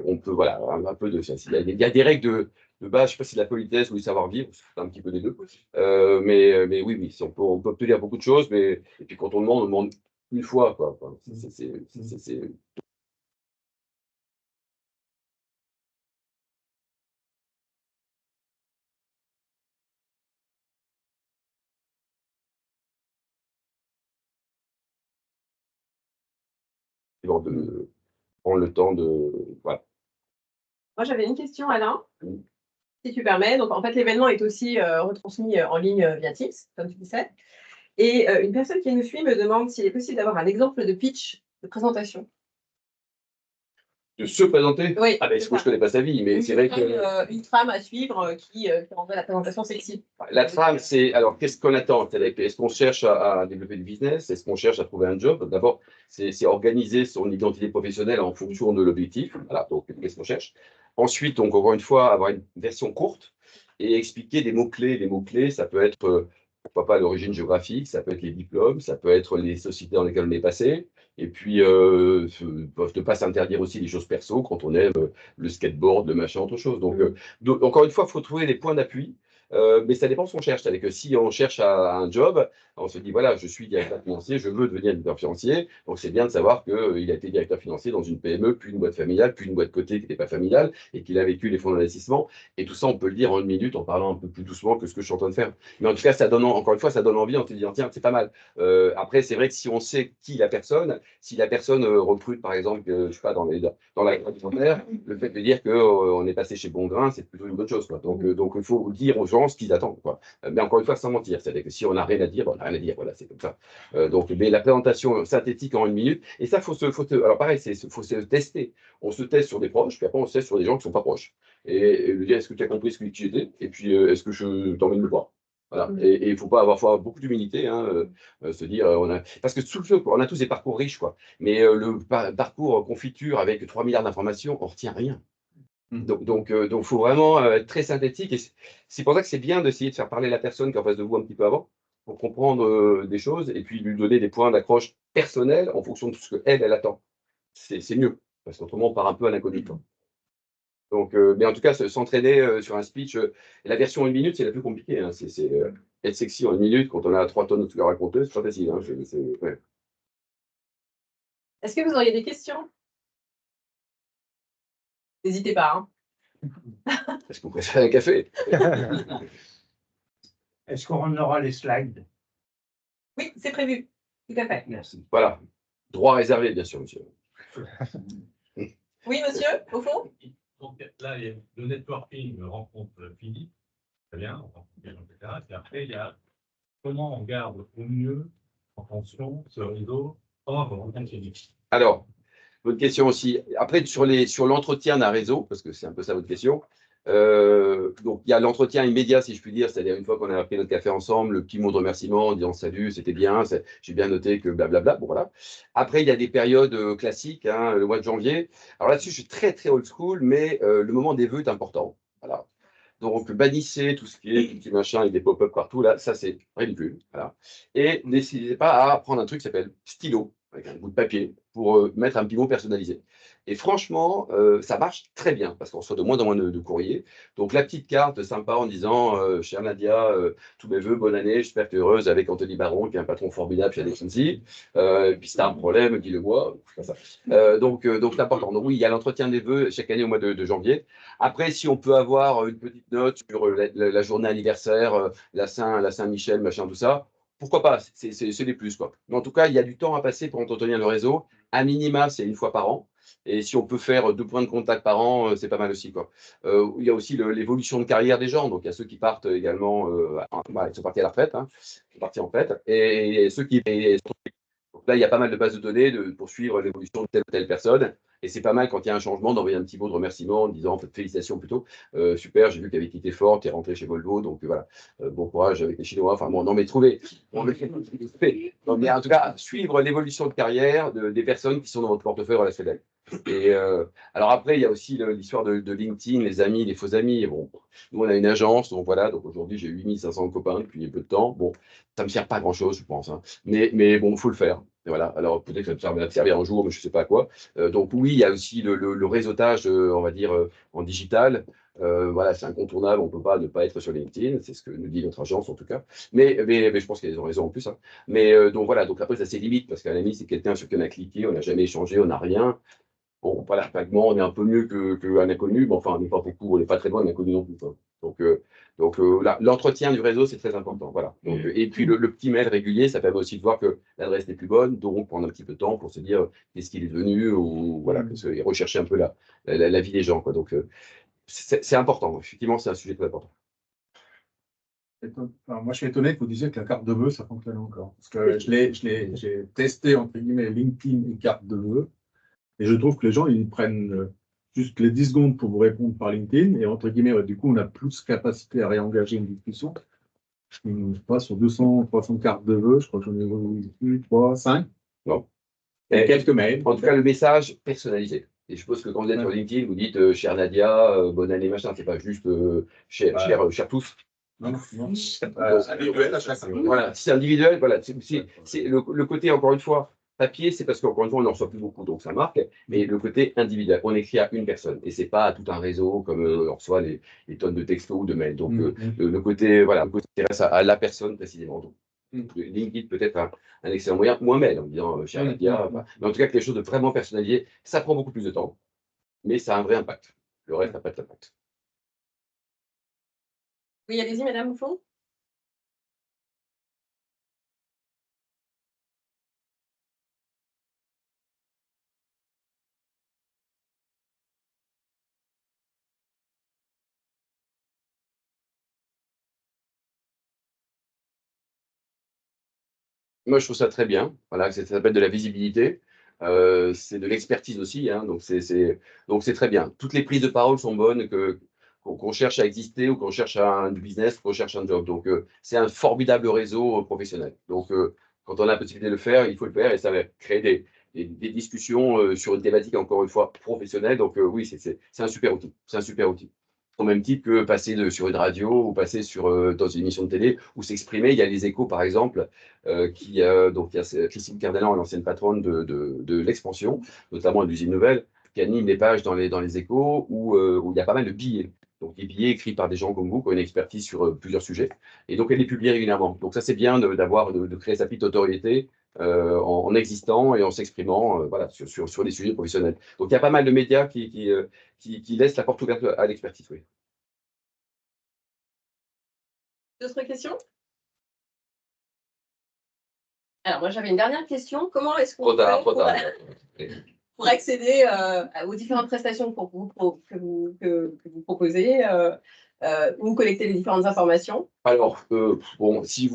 on peut, voilà, un peu de ça. Il y a des règles de base, je ne sais pas si c'est de la politesse ou du savoir-vivre, c'est un petit peu des deux. Mais oui, on peut obtenir beaucoup de choses, mais et puis quand on demande une fois, quoi. Enfin, c'est de prendre le temps de. Voilà. Moi, j'avais une question, Alain, Oui. si tu permets. Donc, en fait, l'événement est aussi retransmis en ligne via Teams, comme tu disais. Et une personne qui nous suit me demande s'il est possible d'avoir un exemple de pitch de présentation. De se présenter. Oui, ah ben, moi, je ne connais pas sa vie, mais c'est vrai que. Une trame à suivre qui rendrait la présentation sexy. La trame, c'est. Alors, qu'est-ce qu'on attend? Est-ce qu'on cherche à développer du business? Est-ce qu'on cherche à trouver un job? D'abord, c'est organiser son identité professionnelle en fonction de l'objectif. Voilà, donc, qu'est-ce qu'on cherche? Ensuite, donc, encore une fois, avoir une version courte et expliquer des mots-clés. Les mots-clés, ça peut être, pourquoi pas, l'origine géographique, ça peut être les diplômes, ça peut être les sociétés dans lesquelles on est passé. Et puis, ne pas s'interdire aussi des choses perso quand on aime le skateboard, le machin, autre chose. Donc, encore une fois, il faut trouver des points d'appui. Mais ça dépend ce qu'on cherche. C'est-à-dire que si on cherche un job, on se dit voilà, je suis directeur financier, je veux devenir directeur financier. Donc c'est bien de savoir qu'il a été directeur financier dans une PME, puis une boîte familiale, puis une boîte cotée qui n'était pas familiale, et qu'il a vécu les fonds d'investissement. Et tout ça, on peut le dire en une minute en parlant un peu plus doucement que ce que je suis en train de faire. Mais en tout cas, ça donne, encore une fois, ça donne envie en te disant tiens, c'est pas mal. Après, c'est vrai que si on sait qui la personne, si la personne recrute, par exemple, je sais pas, dans l'agroalimentaire, le fait de dire qu'on est passé chez Bongrain, c'est plutôt une bonne chose. Quoi. Donc, il faut dire aux gens ce qu'ils attendent. Quoi. Mais encore une fois, sans mentir. C'est-à-dire que si on n'a rien à dire, on n'a rien à dire. Voilà, c'est comme ça. Mais la présentation synthétique en une minute, et ça, alors pareil, il faut se tester. On se teste sur des proches, puis après, on se teste sur des gens qui ne sont pas proches. Et lui dire, est-ce que tu as compris ce que tu étais? Et puis, est-ce que je t'emmène me voir? Voilà. Et il faut faut avoir beaucoup d'humilité, hein, se dire, parce que on a tous des parcours riches, quoi. Mais le parcours confiture avec 3 milliards d'informations, on ne retient rien. Donc, faut vraiment être très synthétique. Et c'est pour ça que c'est bien d'essayer de faire parler la personne qui est en face de vous un petit peu avant, pour comprendre des choses et puis lui donner des points d'accroche personnels en fonction de ce qu'elle attend. C'est mieux, parce qu'autrement, on part un peu à l'inconnu. Donc, mais en tout cas, s'entraîner sur un speech, la version 1 minute, c'est la plus compliquée. Hein. Être sexy en 1 minute quand on a 3 tonnes de trucs à raconter, c'est pas facile. Hein. Ouais. Est-ce que vous auriez des questions? N'hésitez pas. Hein. Est-ce que vous préférez un café? Est-ce qu'on aura les slides? Oui, c'est prévu. Tout à fait. Merci. Voilà. Droit réservé, bien sûr, monsieur. Oui, monsieur, au fond? Donc là, il y a le networking rencontre Philippe, très bien, on rencontre des gens, etc. Et après, il y a comment on garde au mieux en fonction ce réseau hors rencontre Philippe. Alors, Bonne question aussi. Après, sur l'entretien d'un réseau, parce que c'est un peu ça votre question, donc il y a l'entretien immédiat, si je puis dire, c'est-à-dire une fois qu'on a pris notre café ensemble, le petit mot de remerciement en disant salut, c'était bien, j'ai bien noté que blablabla. Bon, voilà. Après, il y a des périodes classiques, hein, le mois de janvier. Alors là-dessus, je suis très, très old school, mais le moment des vœux est important. Voilà. Donc, bannissez tout ce qui est petit machin avec des pop-up partout. Là, ça, c'est ridicule. Voilà. Et n'hésitez pas à prendre un truc qui s'appelle stylo, avec un bout de papier, pour mettre un petit mot personnalisé. Et franchement, ça marche très bien, parce qu'on reçoit de moins en moins de courriers. Donc, la petite carte sympa en disant chère Nadia, tous mes voeux, bonne année, j'espère que tu es heureuse avec Anthony Baron, qui est un patron formidable chez Alexandrie. Et puis, si tu as un problème, dis-le-moi. Donc, c'est important. Donc, oui, il y a l'entretien des vœux chaque année au mois de janvier. Après, si on peut avoir une petite note sur la journée anniversaire, la Saint-Michel, machin, tout ça, pourquoi pas? C'est des plus, quoi. Mais en tout cas, il y a du temps à passer pour entretenir le réseau. À minima, c'est une fois par an. Et si on peut faire 2 points de contact par an, c'est pas mal aussi, quoi. Il y a aussi l'évolution de carrière des gens. Donc, il y a ceux qui partent également, ils sont partis à la retraite, hein, ils sont partis en fait, et ceux qui. Donc là, il y a pas mal de bases de données pour suivre l'évolution de telle ou telle personne. Et c'est pas mal quand il y a un changement d'envoyer un petit mot de remerciement en disant, en fait, félicitations plutôt. Super, j'ai vu qu'avec quitté fort, tu es rentré chez Volvo, donc voilà, bon courage avec les Chinois. Enfin bon, non, mais trouvez. Non, mais en tout cas, suivre l'évolution de carrière des personnes qui sont dans votre portefeuille relationnel. Et alors après, il y a aussi l'histoire de LinkedIn, les amis, les faux amis. Et bon, nous, on a une agence, donc voilà, donc aujourd'hui, j'ai 8500 copains depuis peu de temps. Bon, ça me sert pas à grand-chose, je pense, hein. Mais bon, il faut le faire. Et voilà. Alors peut-être que ça va me servir un jour, mais je ne sais pas à quoi. Donc oui, il y a aussi le réseautage, on va dire, en digital. Voilà, c'est incontournable, on ne peut pas ne pas être sur LinkedIn, c'est ce que nous dit notre agence en tout cas. Mais je pense qu'ils ont raison en plus, hein. Mais donc voilà, donc après, ça c'est limite, parce qu'à la limite, c'est quelqu'un sur qui on a cliqué, on n'a jamais échangé, on n'a rien. Bon, voilà, vaguement, on est un peu mieux qu'un inconnu, mais enfin, on n'est pas beaucoup, on n'est pas très loin d'un inconnu non plus, quoi. Donc l'entretien du réseau, c'est très important. Voilà. Donc, et puis le petit mail régulier, ça permet aussi de voir que l'adresse n'est plus bonne, donc prendre un petit peu de temps pour se dire qu'est-ce qu'il est devenu, ou voilà, et rechercher un peu la vie des gens, quoi. Donc c'est important, effectivement, c'est un sujet très important. Alors, moi, je suis étonné que vous disiez que la carte de vœux, ça fonctionne encore. Parce que j'ai testé, entre guillemets, LinkedIn et carte de vœux. Et je trouve que les gens, ils prennent juste les 10 secondes pour vous répondre par LinkedIn. Et entre guillemets, du coup, on a plus capacité à réengager une discussion. Je ne sais pas, sur 200, 300 cartes de vœux, je crois que j'en ai eu 3, 5. Bon. Et quelques mails. En tout cas, le message personnalisé. Et je suppose que quand vous êtes sur LinkedIn, vous dites chère Nadia, bonne année, machin. C'est pas juste cher tous. Non. Individuel à chaque fois. Voilà, si c'est individuel, voilà. C'est le côté, encore une fois, papier, c'est parce qu'encore une fois, on n'en reçoit plus beaucoup, donc ça marque. Mais le côté individuel, on écrit à une personne. Et c'est pas à tout un réseau comme on reçoit les tonnes de textos ou de mails. Donc le côté, voilà, le côté s'intéresse à la personne précisément. Donc, LinkedIn peut être un excellent moyen, moins mail, en disant cher Nadia. Mais en tout cas, quelque chose de vraiment personnalisé, ça prend beaucoup plus de temps, mais ça a un vrai impact. Le reste n'a pas d'impact. Oui, allez-y, Madame Bouffon. Moi, je trouve ça très bien. Voilà, ça s'appelle de la visibilité. C'est de l'expertise aussi, hein, donc c'est très bien. Toutes les prises de parole sont bonnes, qu'on cherche à exister ou qu'on cherche un business, qu'on cherche un job. Donc, c'est un formidable réseau professionnel. Donc, quand on a la possibilité de le faire, il faut le faire et ça va créer des discussions sur une thématique, encore une fois, professionnelle. Donc, oui, c'est un super outil. C'est un super outil. Au même titre que passer sur une radio ou passer dans une émission de télé ou s'exprimer. Il y a les échos, par exemple, donc il y a Christine Cardellan, l'ancienne patronne de l'Expansion, notamment de l'usine nouvelle, qui anime des pages dans les échos où il y a pas mal de billets. Donc des billets écrits par des gens comme vous qui ont une expertise sur plusieurs sujets. Et donc elle les publie régulièrement. Donc ça c'est bien de créer sa petite autorité en existant et en s'exprimant voilà, sur des sujets professionnels. Donc il y a pas mal de médias qui laissent la porte ouverte à l'expertise. Oui. D'autres questions? Alors, moi, j'avais une dernière question. Comment est-ce qu'on fait pour accéder aux différentes prestations que vous proposez où collecter les différentes informations? Alors, bon, si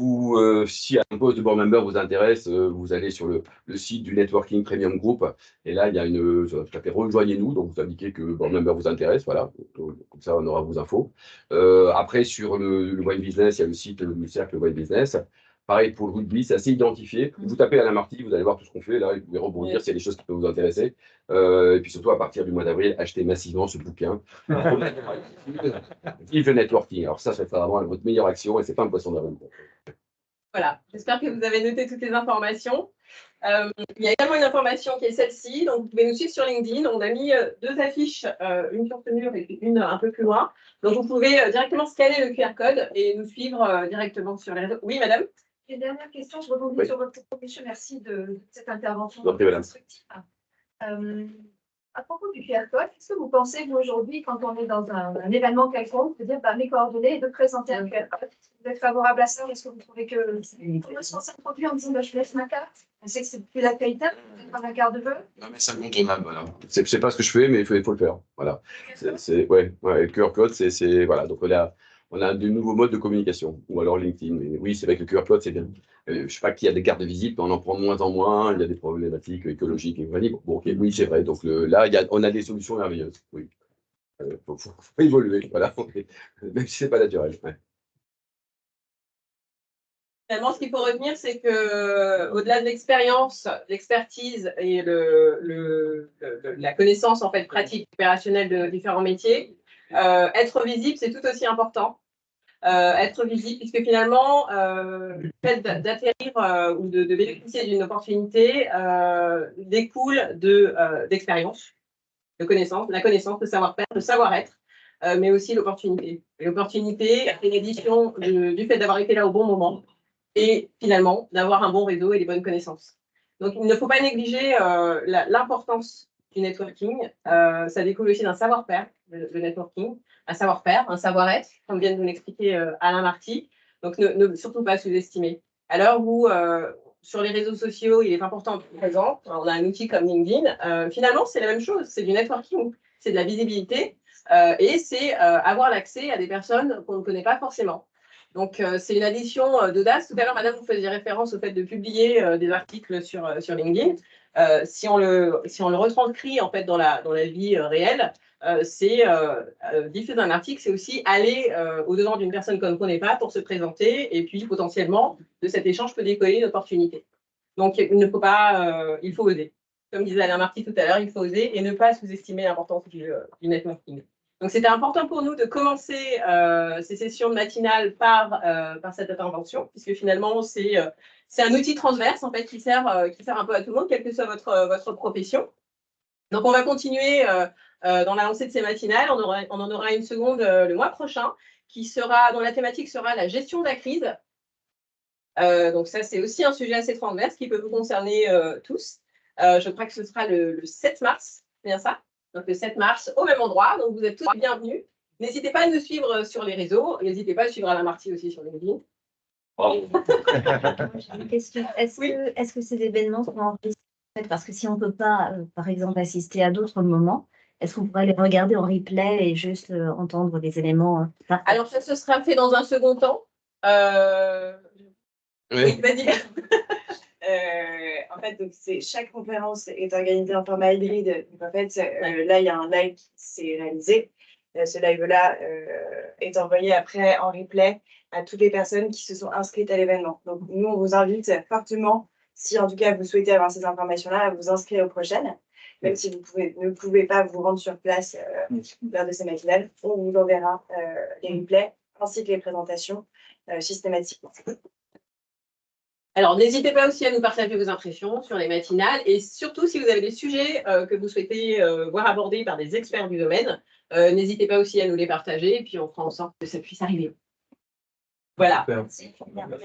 si un poste de board member vous intéresse, vous allez sur le site du Networking Premium Group, et là, il y a ça s'appelle Rejoignez-nous, donc vous indiquez que board member vous intéresse, voilà, donc, comme ça, on aura vos infos. Après, sur le Wine Business, il y a le site du cercle Wine Business. Pareil pour le rugby, c'est assez identifié. Vous tapez Alain Marty, vous allez voir tout ce qu'on fait, là, vous pouvez rebondir s'il y a des choses qui peuvent vous intéresser. Et puis surtout, à partir du mois d'avril, achetez massivement ce bouquin. Vive le networking. Alors ça sera vraiment votre meilleure action et c'est pas un poisson d'avril. Voilà, j'espère que vous avez noté toutes les informations. Il y a également une information qui est celle-ci, donc vous pouvez nous suivre sur LinkedIn. On a mis deux affiches, une sur ce mur et puis une un peu plus loin. Donc vous pouvez directement scanner le QR code et nous suivre directement sur les réseaux. Oui, madame? Une dernière question, je rebondis sur votre proposition. Merci de cette intervention instructive. À propos du QR code, est-ce que vous pensez, vous, aujourd'hui, quand on est dans un événement quelconque, de dire mes coordonnées et de présenter un QR code? Vous êtes favorable à ça? Est-ce que vous trouvez que on se s'introduire en disant je laisse ma carte? Je sais que c'est plus l'actualité, pas la carte de vœux. Non, mais c'est incontournable, voilà. C'est pas ce que je fais, mais il faut le faire. Voilà. Ouais, le QR code, voilà. Donc on a de nouveaux modes de communication, ou alors LinkedIn. Mais oui, c'est vrai que le QR code, c'est bien. Je sais pas qu'il y a des cartes de visite, mais on en prend de moins en moins. Il y a des problématiques écologiques et compagnie. Bon, ok, oui, c'est vrai. Donc là, on a des solutions merveilleuses. Oui. Faut évoluer, voilà. Même si c'est pas naturel. Ouais. Finalement, ce qu'il faut retenir, c'est que au-delà de l'expérience, l'expertise et la connaissance en fait pratique opérationnelle de différents métiers, être visible, c'est tout aussi important. Être visible, puisque finalement, le fait d'atterrir ou de bénéficier d'une opportunité découle d'expérience, de connaissance, la connaissance, le savoir-faire, le savoir-être, mais aussi l'opportunité. Et l'opportunité, c'est l'édition du fait d'avoir été là au bon moment et finalement d'avoir un bon réseau et des bonnes connaissances. Donc, il ne faut pas négliger l'importance du networking. Ça découle aussi d'un savoir-faire, le networking, un savoir-faire, un savoir-être, comme vient de nous l'expliquer Alain Marty. Donc, ne surtout pas sous-estimer. À l'heure où, sur les réseaux sociaux, il est important d'être présent, on a un outil comme LinkedIn, finalement, c'est la même chose, c'est du networking, c'est de la visibilité et c'est avoir l'accès à des personnes qu'on ne connaît pas forcément. Donc, c'est une addition d'audace. Tout à l'heure, madame, vous faisiez référence au fait de publier des articles sur LinkedIn. Si on le retranscrit en fait dans la vie réelle, c'est diffuser un article, c'est aussi aller au-devant d'une personne qu'on ne connaît pas pour se présenter et puis potentiellement de cet échange peut décoller une opportunité. Donc il ne faut pas, il faut oser. Comme disait Alain Marty tout à l'heure, il faut oser et ne pas sous-estimer l'importance du networking. Donc c'était important pour nous de commencer ces sessions matinales par cette intervention, puisque finalement c'est un outil transverse en fait qui sert un peu à tout le monde, quelle que soit votre profession. Donc on va continuer dans la lancée de ces matinales. On en aura une seconde le mois prochain, dont la thématique sera la gestion de la crise. Donc ça, c'est aussi un sujet assez transverse qui peut vous concerner tous. Je crois que ce sera le 7 mars, c'est bien ça? Donc le 7 mars, au même endroit. Donc vous êtes tous bienvenus. N'hésitez pas à nous suivre sur les réseaux. N'hésitez pas à suivre Alain Marty aussi sur LinkedIn. J'ai une question. Est-ce que ces événements sont enregistrés? Parce que si on ne peut pas, par exemple, assister à d'autres moments, est-ce qu'on pourrait les regarder en replay et juste entendre les éléments Alors, ça, ce sera fait dans un second temps. Oui, vas-y. En fait, donc chaque conférence est organisée en format hybride. Donc, en fait, là, il y a un live qui s'est réalisé. Ce live-là est envoyé après en replay à toutes les personnes qui se sont inscrites à l'événement. Donc, nous, on vous invite fortement, si en tout cas vous souhaitez avoir ces informations-là, à vous inscrire aux prochaines. Même si vous ne pouvez pas vous rendre sur place lors de ces matinales, on vous enverra les replays ainsi que les présentations systématiquement. Alors, n'hésitez pas aussi à nous partager vos impressions sur les matinales et surtout, si vous avez des sujets que vous souhaitez voir abordés par des experts du domaine, n'hésitez pas aussi à nous les partager et puis on fera en sorte que ça puisse arriver. Voilà. Merci. Merci.